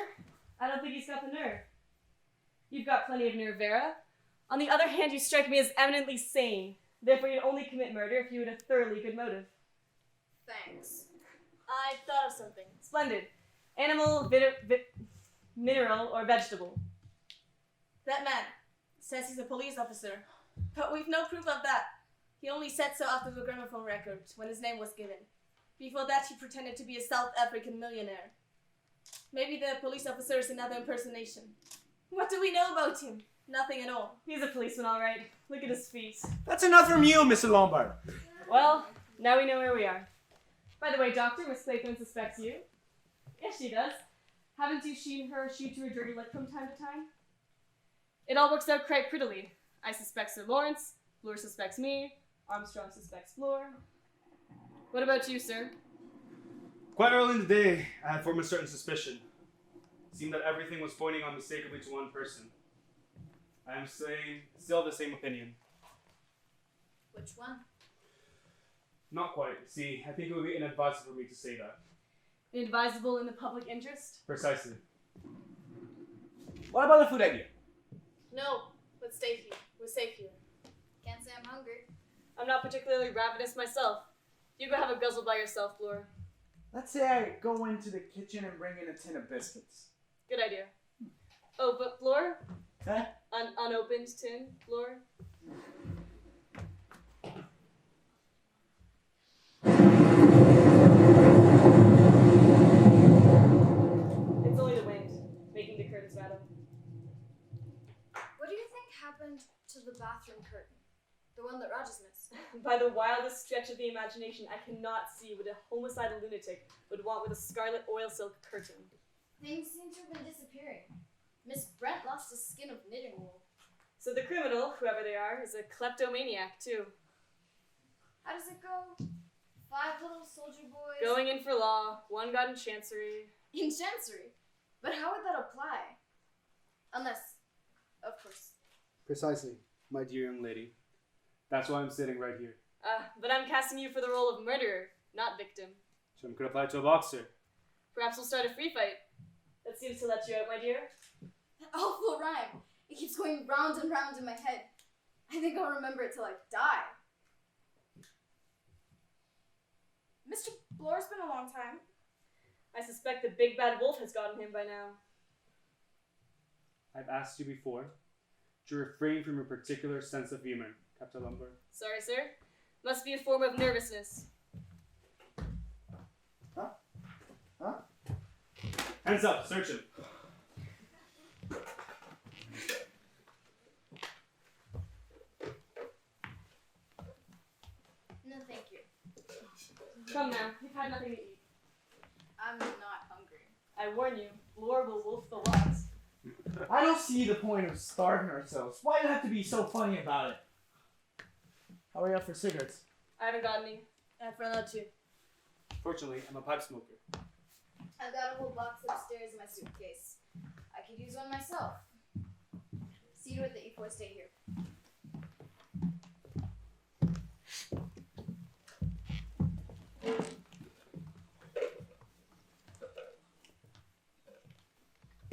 I don't think he's got the nerve. You've got plenty of nerve, Vera. On the other hand, you strike me as eminently sane. Therefore, you'd only commit murder if you had a thoroughly good motive. Thanks. I thought of something. Splendid. Animal, mineral, or vegetable. That man says he's a police officer, but we've no proof of that. He only said so after the gramophone record, when his name was given. Before that, he pretended to be a South African millionaire. Maybe the police officer is another impersonation. What do we know about him? Nothing at all. He's a policeman, all right. Look at his feet. That's enough from you, Mr. Lombard. Well, now we know where we are. By the way, Doctor, Miss Claythorne suspects you. Yes, she does. Haven't you seen her shoot to her dirty lip from time to time? It all works out quite prettily. I suspect Sir Lawrence, Bloor suspects me, Armstrong suspects Bloor. What about you, sir? Quite early in the day, I had formed a certain suspicion. it seemed that everything was pointing unmistakably to one person. I am still of the same opinion. Which one? Not quite. See, I think it would be inadvisable for me to say that. Inadvisable in the public interest? Precisely. What about the food idea? No, let's stay here. We're safe here. Can't say I'm hungry. I'm not particularly ravenous myself. You go have a guzzle by yourself, Blur. Let's say I go into the kitchen and bring in a tin of biscuits. Good idea. Oh, but Blur? Huh? An unopened tin, Blur? It's only the wind, making the curtains rattle. What do you think happened to the bathroom curtain? The one that Rajas missed? By the wildest stretch of the imagination, I cannot see what a homicidal lunatic would want with a scarlet oil silk curtain. Things seem to have been disappearing. Miss Brent lost a skin of knitting wool. So the criminal, whoever they are, is a kleptomaniac, too. How does it go? 5 little soldier boys. Going in for law, one got in chancery. In chancery? But how would that apply? Unless, of course. Precisely, my dear young lady. That's why I'm sitting right here. But I'm casting you for the role of murderer, not victim. Some could apply to a boxer. Perhaps we'll start a free fight. That seems to let you out, my dear. That awful rhyme. It keeps going round and round in my head. I think I'll remember it till I die. Mr. Blor's been a long time. I suspect the big bad wolf has gotten him by now. I've asked you before to refrain from your particular sense of humor, Captain Lombard. Sorry, sir. Must be a form of nervousness. Huh? Hands up, search him. No, thank you. Come now, you've had nothing to eat. I'm not hungry. I warn you, Blor will wolf the lots. I don't see the point of starving ourselves. Why do you have to be so funny about it? How are you up for cigarettes? I haven't got any. I've run out too. Fortunately, I'm a pipe smoker. I've got a whole box upstairs in my suitcase. I could use one myself. See to it that you four stay here.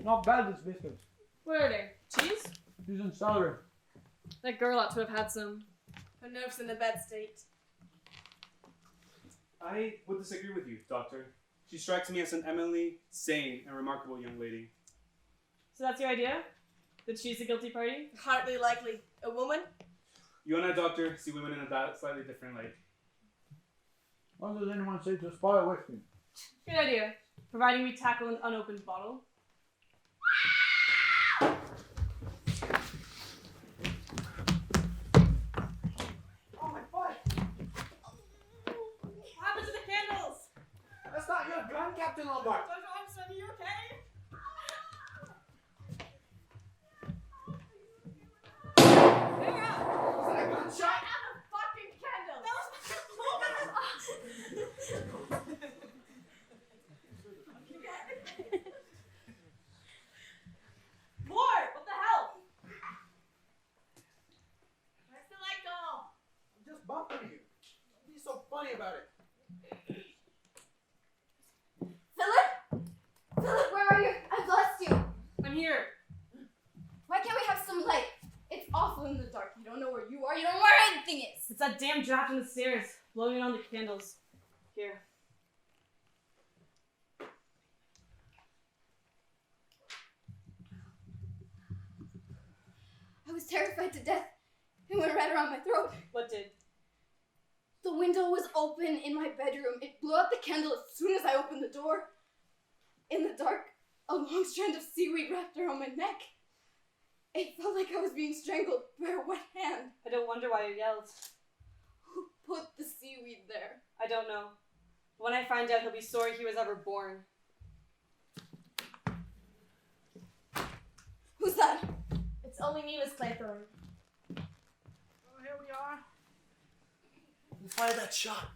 Not bad, this biscuit. Where are they? Cheese? Cheese and celery. That girl ought to have had some. Her nerves in a bad state. I would disagree with you, Doctor. She strikes me as an eminently sane and remarkable young lady. So that's your idea? That she's the guilty party? Hardly likely. A woman? You and I, Doctor, see women in a slightly different light. What does anyone say to spoil whiskey? Good idea. Providing we tackle an unopened bottle. Oh my foot! What happened to the candles? That's not your gun, Captain Lombard! Are you okay? Was that a gunshot? And a fucking candle! That was Lord, what the hell? Where's the light go? I'm just bumping you. Don't be so funny about it. Philip? Philip, where are you? I've lost you. I'm here. Why can't we have some light? It's awful in the dark. You don't know where you are. You don't know where anything is. It's that damn draft on the stairs, blowing it on the candles. Here. I was terrified to death. It went right around my throat. What did? The window was open in my bedroom. It blew out the candle as soon as I opened the door. In the dark, a long strand of seaweed wrapped around my neck. It felt like I was being strangled by a wet hand. I don't wonder why you yelled. Who put the seaweed there? I don't know. When I find out, he'll be sorry he was ever born. Who's that? It's only me, Miss Claythorne. Oh, here we are. Let's fire that shot.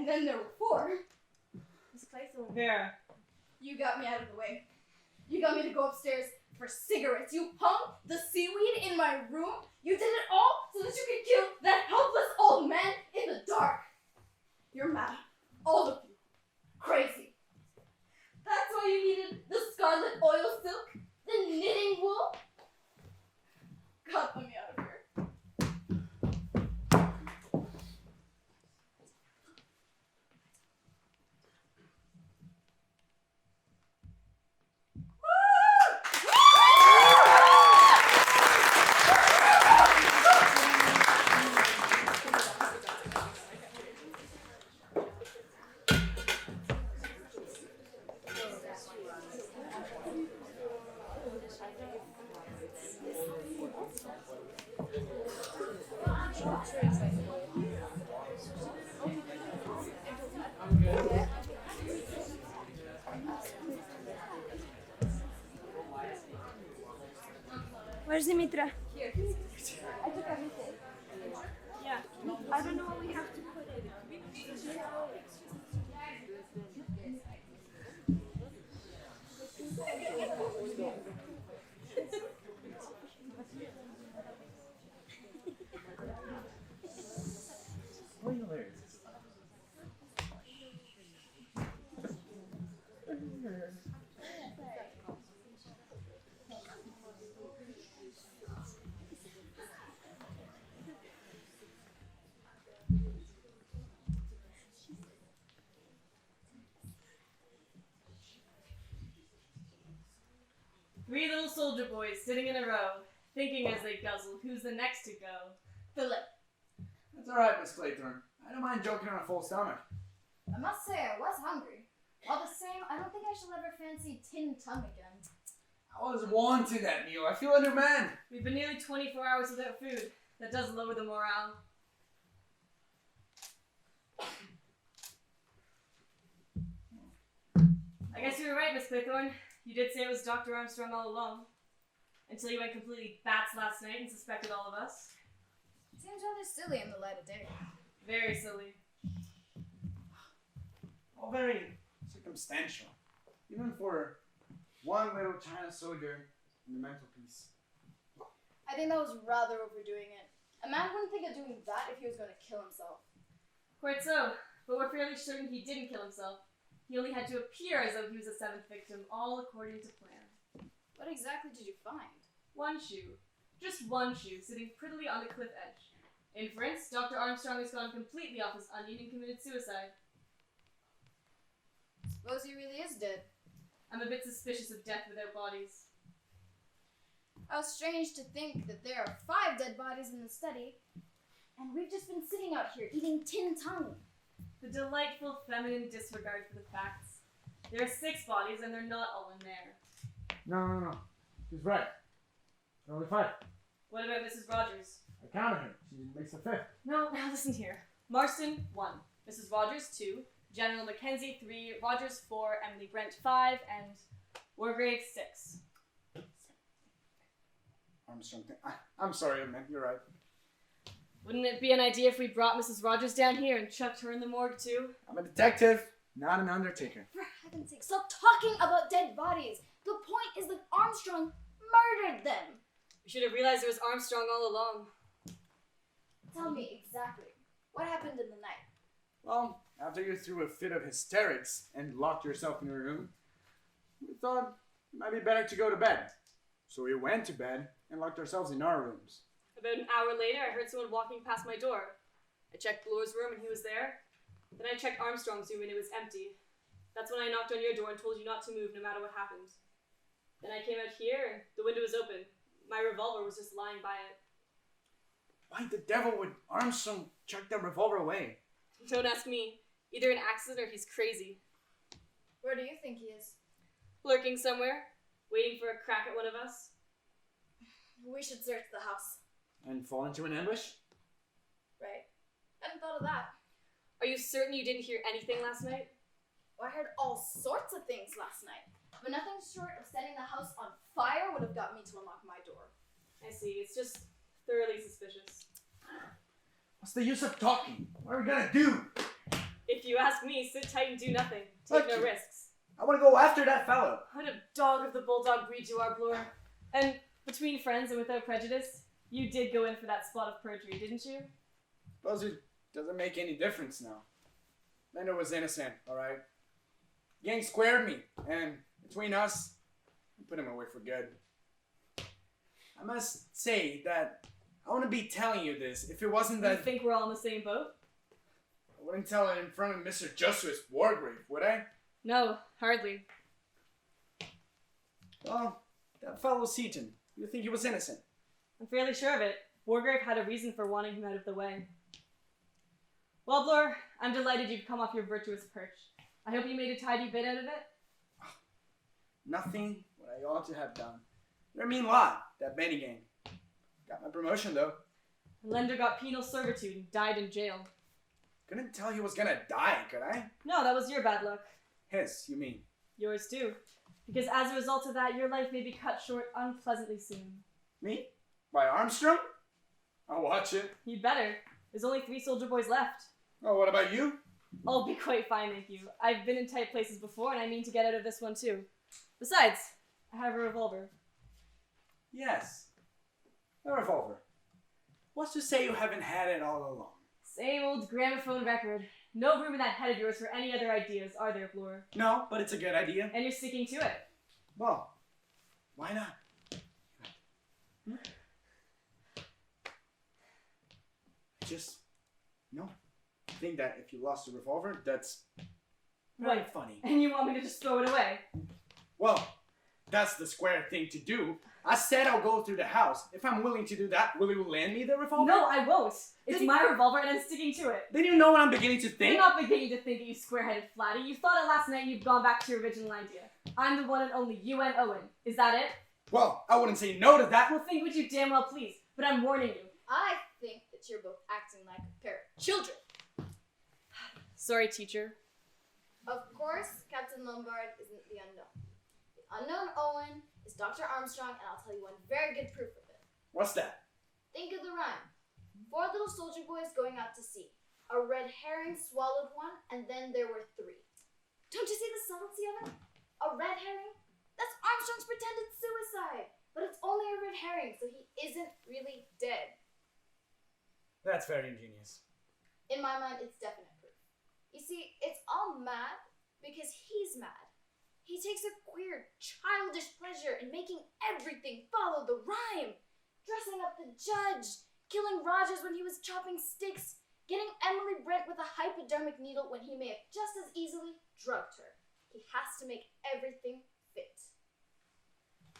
And then there were 4. Miss Claythorne. Vera. You got me out of the way. You got me to go upstairs for cigarettes. You hung the seaweed in my room. You did it all so that you could kill that helpless old man in the dark. You're mad. All of you. Crazy. That's why you needed the scarlet oil silk, the knitting wool. God, let me out of here. Where's Dimitra? Here. I took everything. Yeah. I don't know what we have to put in. Three little soldier boys sitting in a row, thinking as they guzzle who's the next to go. Philip. That's alright, Miss Claythorne. I don't mind joking on a full stomach. I must say, I was hungry. All the same, I don't think I shall ever fancy tin tongue again. I was wanting that meal. I feel undermanned. We've been nearly 24 hours without food. That does lower the morale. I guess you were right, Miss Claythorne. You did say it was Dr. Armstrong all along. Until you went completely bats last night and suspected all of us. Seems rather silly in the light of day. Very silly. All very circumstantial. Even for one little China soldier in the mantelpiece. I think that was rather overdoing it. A man wouldn't think of doing that if he was going to kill himself. Quite so, but we're fairly certain he didn't kill himself. He only had to appear as though he was a 7th victim, all according to plan. What exactly did you find? One shoe. Just one shoe, sitting prettily on the cliff edge. Inference, Dr. Armstrong has gone completely off his onion and committed suicide. Suppose he really is dead. I'm a bit suspicious of death without bodies. How strange to think that there are 5 dead bodies in the study, and we've just been sitting out here eating tin tongue. The delightful feminine disregard for the facts. There are 6 bodies and they're not all in there. No. She's right. There are only 5. What about Mrs. Rogers? I counted her. She makes the 5th. No, now listen here. Marston, 1. Mrs. Rogers, 2. General Mackenzie, 3. Rogers, 4. Emily Brent, 5. And Wargrave, 6. Armstrong. I'm sorry, man. You're right. Wouldn't it be an idea if we brought Mrs. Rogers down here and chucked her in the morgue too? I'm a detective, not an undertaker. For heaven's sake, stop talking about dead bodies. The point is that Armstrong murdered them. We should have realized it was Armstrong all along. Tell me exactly. What happened in the night? Well, after you threw a fit of hysterics and locked yourself in your room, we thought it might be better to go to bed. So we went to bed and locked ourselves in our rooms. About an hour later, I heard someone walking past my door. I checked Bloor's room and he was there. Then I checked Armstrong's room and it was empty. That's when I knocked on your door and told you not to move no matter what happened. Then I came out here and the window was open. My revolver was just lying by it. Why the devil would Armstrong chuck that revolver away? Don't ask me. Either an accident or he's crazy. Where do you think he is? Lurking somewhere, waiting for a crack at one of us. We should search the house. And fall into an ambush? Right. Hadn't thought of that. Are you certain you didn't hear anything last night? Well, I heard all sorts of things last night, but nothing short of setting the house on fire would have got me to unlock my door. I see. It's just thoroughly suspicious. What's the use of talking? What are we gonna do? If you ask me, sit tight and do nothing. Take no risks. I want to go after that fellow. What a dog of the bulldog breed you are, Bloor. And between friends and without prejudice, you did go in for that spot of perjury, didn't you? Suppose it doesn't make any difference now. Lender was innocent, alright? Gang squared me, and between us, we put him away for good. I must say that I wouldn't be telling you this if it wasn't that... You think we're all in the same boat? I wouldn't tell it in front of Mr. Josua's Wargrave, would I? No, hardly. Well, that fellow Seaton, you think he was innocent? I'm fairly sure of it. Wargrave had a reason for wanting him out of the way. Well, Bloor, I'm delighted you've come off your virtuous perch. I hope you made a tidy bit out of it. Nothing what I ought to have done. They're a mean lot, that Benny gang. Got my promotion, though. Lender got penal servitude and died in jail. Couldn't tell he was gonna die, could I? No, that was your bad luck. His, you mean? Yours too. Because as a result of that, your life may be cut short unpleasantly soon. Me? By Armstrong? I'll watch it. You'd better. There's only 3 soldier boys left. Oh, what about you? I'll be quite fine, thank you. I've been in tight places before, and I mean to get out of this one too. Besides, I have a revolver. Yes. A revolver. What's to say you haven't had it all along? Same old gramophone record. No room in that head of yours for any other ideas, are there, Bloor? No, but it's a good idea. And you're sticking to it. Well, why not? I think that if you lost a revolver, that's very funny. And you want me to just throw it away? Well, that's the square thing to do. I said I'll go through the house. If I'm willing to do that, will you lend me the revolver? No, I won't. It's my revolver and I'm sticking to it. Then you know what I'm beginning to think? You're not beginning to think it, you square-headed flatty. You thought it last night and you've gone back to your original idea. I'm the one and only UN Owen. Is that it? Well, I wouldn't say no to that. Well, think what you damn well please, but I'm warning you. I think that you're both acting like a pair of children. Sorry, teacher. Of course, Captain Lombard isn't the unknown. The unknown Owen is Dr. Armstrong, and I'll tell you one very good proof of it. What's that? Think of the rhyme. 4 little soldier boys going out to sea. A red herring swallowed one, and then there were 3. Don't you see the subtlety of it? A red herring? That's Armstrong's pretended suicide. But it's only a red herring, so he isn't really dead. That's very ingenious. In my mind, it's definite proof. You see, it's all mad because he's mad. He takes a queer, childish pleasure in making everything follow the rhyme. Dressing up the judge, killing Rogers when he was chopping sticks, getting Emily Brent with a hypodermic needle when he may have just as easily drugged her. He has to make everything fit.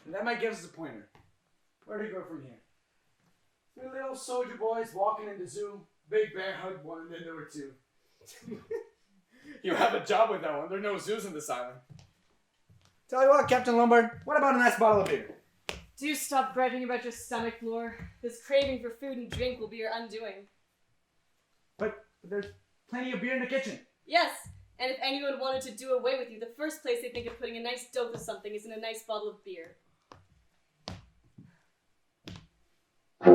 And that might give us a pointer. Where do we go from here? 3 little soldier boys walking in the zoo. Big bear hugged one, and then there were 2. You have a job with that one. There are no zoos in this island. Tell you what, Captain Lombard, what about a nice bottle of beer? Do stop griping about your stomach, Bloor. This craving for food and drink will be your undoing. But there's plenty of beer in the kitchen. Yes, and if anyone wanted to do away with you, the first place they think of putting a nice dope of something is in a nice bottle of beer. It's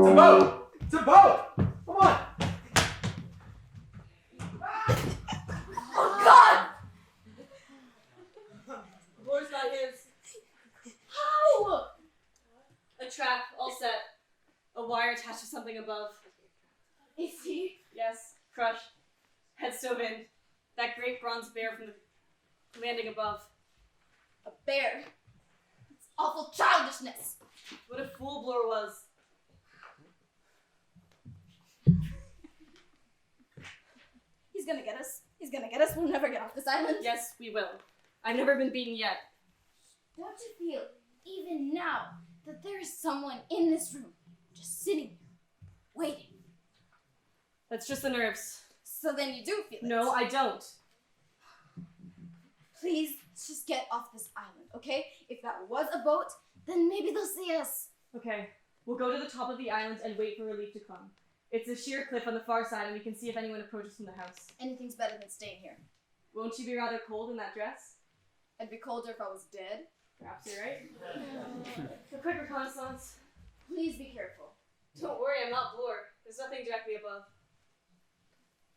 a boat! It's a boat! Come on! Oh, God! Bloor's not his. How? A trap, all set. A wire attached to something above. Is he? Yes, crushed. Head stove in. That great bronze bear from the landing above. A bear. It's awful childishness. What a fool Bloor was. He's gonna get us. He's gonna get us. We'll never get off this island. Yes, we will. I've never been beaten yet. Don't you feel, even now, that there is someone in this room, just sitting here, waiting? That's just the nerves. So then you do feel it. No, I don't. Please, let's just get off this island, okay? If that was a boat, then maybe they'll see us. Okay, we'll go to the top of the island and wait for relief to come. It's a sheer cliff on the far side and we can see if anyone approaches from the house. Anything's better than staying here. Won't you be rather cold in that dress? I'd be colder if I was dead. Perhaps you're right. A quick reconnaissance. Please be careful. Don't worry, I'm not Bloor. There's nothing directly above.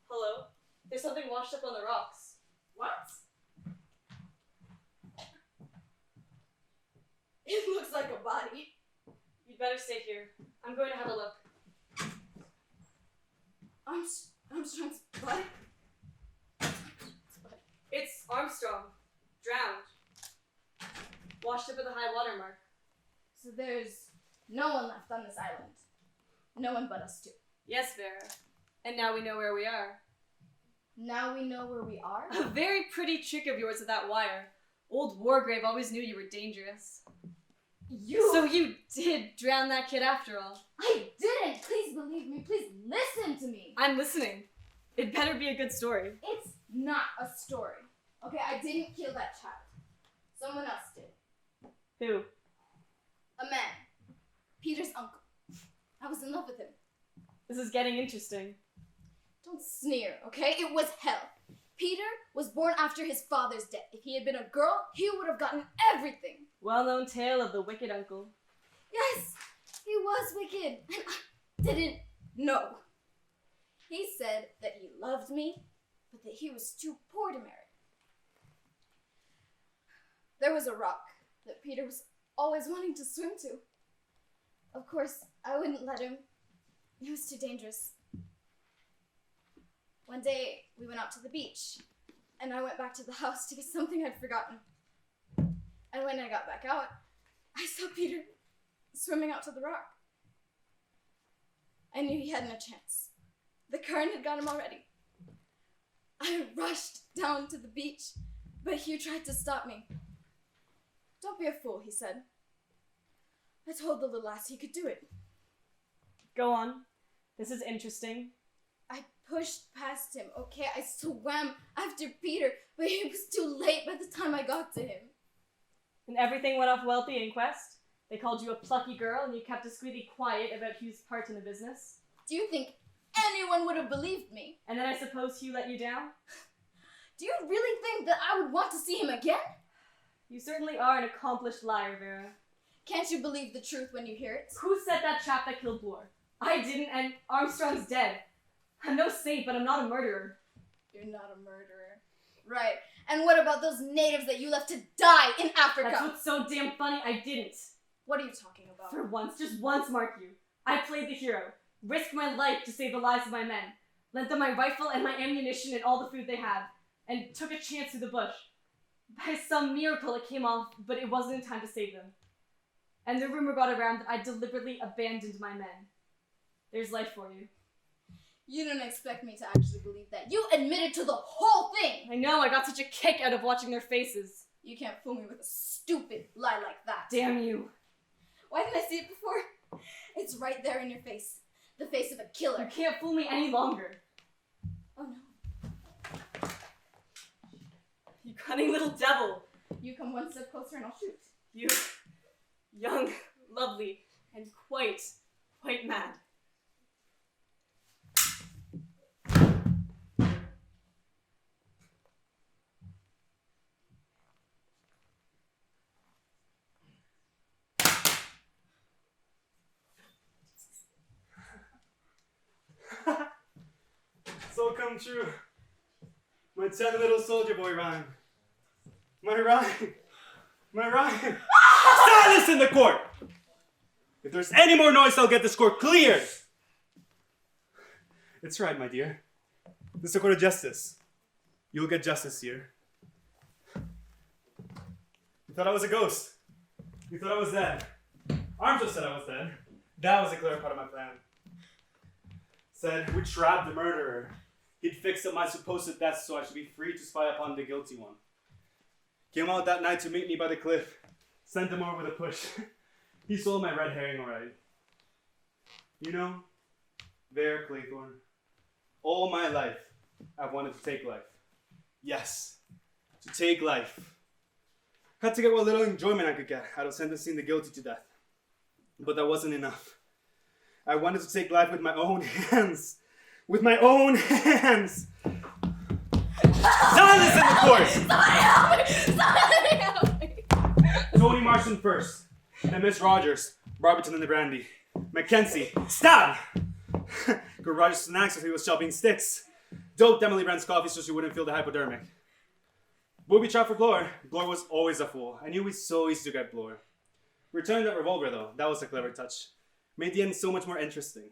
Hello? There's something washed up on the rocks. What? It looks like a body. You'd better stay here. I'm going to have a look. Armstrong's body? It's Armstrong. Drowned. Washed up at the high water mark. So there's no one left on this island. No one but us two. Yes, Vera. And now we know where we are. Now we know where we are? A very pretty trick of yours with that wire. Old Wargrave always knew you were dangerous. So you did drown that kid after all. I didn't! Please believe me. Please listen to me. I'm listening. It better be a good story. It's not a story. Okay, I didn't kill that child. Someone else did. Who? A man. Peter's uncle. I was in love with him. This is getting interesting. Don't sneer, okay? It was hell. Peter was born after his father's death. If he had been a girl, he would have gotten everything. Well-known tale of the wicked uncle. Yes, he was wicked, and I didn't know. He said that he loved me, but that he was too poor to marry. There was a rock that Peter was always wanting to swim to. Of course, I wouldn't let him. It was too dangerous. One day, we went out to the beach, and I went back to the house to get something I'd forgotten. And when I got back out, I saw Peter swimming out to the rock. I knew he hadn't a chance. The current had got him already. I rushed down to the beach, but Hugh tried to stop me. Don't be a fool, he said. I told the little lass he could do it. Go on. This is interesting. I pushed past him, okay? I swam after Peter, but it was too late by the time I got to him. And everything went off well at the inquest? They called you a plucky girl and you kept discreetly quiet about Hugh's part in the business? Do you think anyone would have believed me? And then I suppose Hugh let you down? Do you really think that I would want to see him again? You certainly are an accomplished liar, Vera. Can't you believe the truth when you hear it? Who said that chap that killed Bloor? I didn't, and Armstrong's dead. I'm no saint, but I'm not a murderer. You're not a murderer. Right. And what about those natives that you left to die in Africa? That's what's so damn funny, I didn't. What are you talking about? For once, just once, mark you. I played the hero. Risked my life to save the lives of my men. Lent them my rifle and my ammunition and all the food they had. And took a chance through the bush. By some miracle it came off, but it wasn't in time to save them. And the rumor got around that I deliberately abandoned my men. There's life for you. You don't expect me to actually believe that. You admitted to the whole thing! I know, I got such a kick out of watching their faces. You can't fool me with a stupid lie like that. Damn you. Why didn't I see it before? It's right there in your face. The face of a killer. You can't fool me any longer. Oh no. You cunning little devil. You come one step closer and I'll shoot. You, young, lovely, and quite mad. So come true. My 10 little soldier boy rhyme. My rhyme. My rhyme. Silence in the court! If there's any more noise, I'll get this court cleared. It's right, my dear. This is a court of justice. You'll get justice here. You thought I was a ghost. You thought I was dead. Armstrong said I was dead. That was a clear part of my plan. Said we trapped the murderer. He'd fixed up my supposed death so I should be free to spy upon the guilty one. Came out that night to meet me by the cliff. Sent him over with a push. He sold my red herring alright. You know, Vera Claythorne, all my life I've wanted to take life. Yes, to take life. Had to get what little enjoyment I could get out of sentencing the guilty to death. But that wasn't enough. I wanted to take life with my own hands. With my own hands! Silence in the court! Somebody help me! Somebody help me! Tony Marston first, then Miss Rogers, Barberton and the Brandy. Mackenzie, stab! Good Rogers to an axe as he was chopping sticks. doped Emily Brand's coffee so she wouldn't feel the hypodermic. Booby trap for Glor. Glor was always a fool. I knew it was so easy to get Glor. Returning that revolver though, that was a clever touch. Made the end so much more interesting.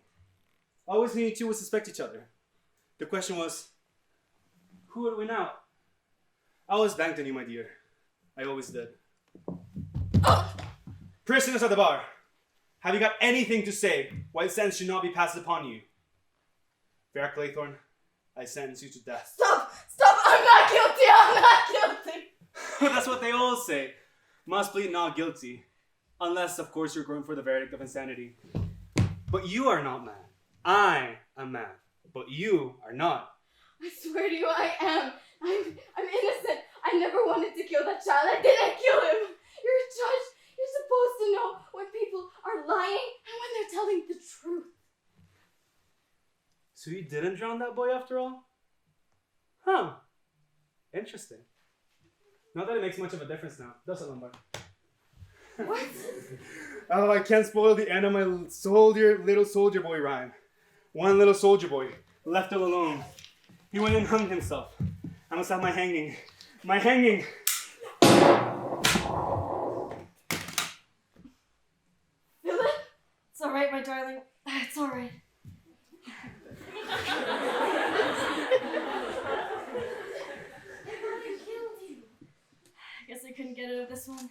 Always knew you two would suspect each other. The question was, who would win out? I always banked on you, my dear. I always did. Prisoners at the bar. Have you got anything to say why the sentence should not be passed upon you? Vera Claythorne, I sentence you to death. Stop! Stop! I'm not guilty! I'm not guilty! That's what they all say. Must plead not guilty. Unless, of course, you're going for the verdict of insanity. But you are not mad. I am mad. But you are not. I swear to you, I am. I'm innocent. I never wanted to kill that child. I didn't kill him. You're a judge. You're supposed to know when people are lying and when they're telling the truth. So you didn't drown that boy after all? Huh. Interesting. Not that it makes much of a difference now, does it, Lombard? What? Oh, I can't spoil the end of my little soldier boy rhyme. One little soldier boy, left all alone. He went and hung himself. I must have my hanging. My hanging! Philip? It's alright, my darling. It's alright. Guess I couldn't get out of this one.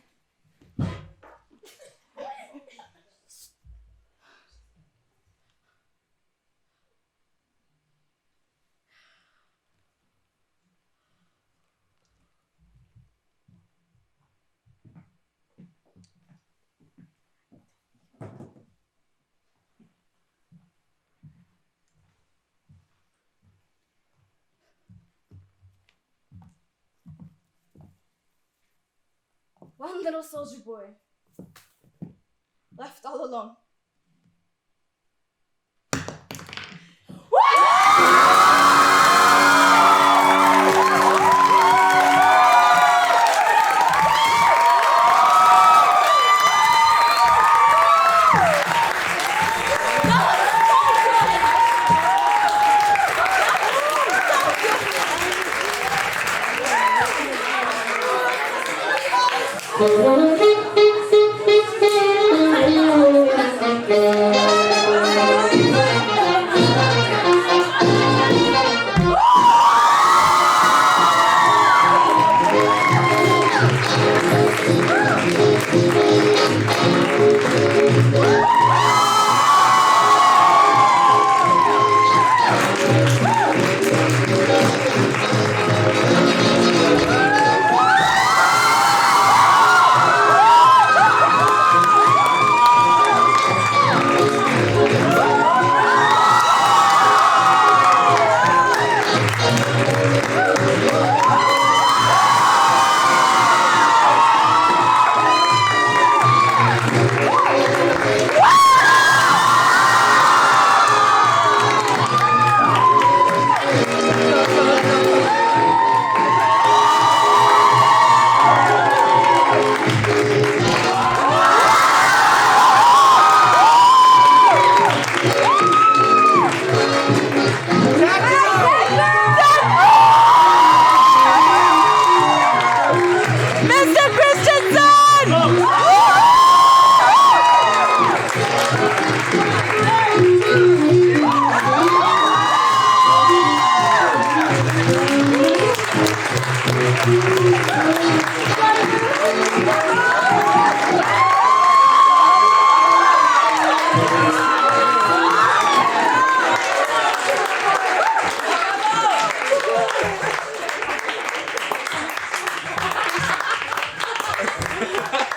One little soldier boy. Left all alone.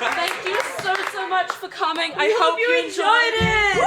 Thank you so much for coming. I hope you enjoyed it.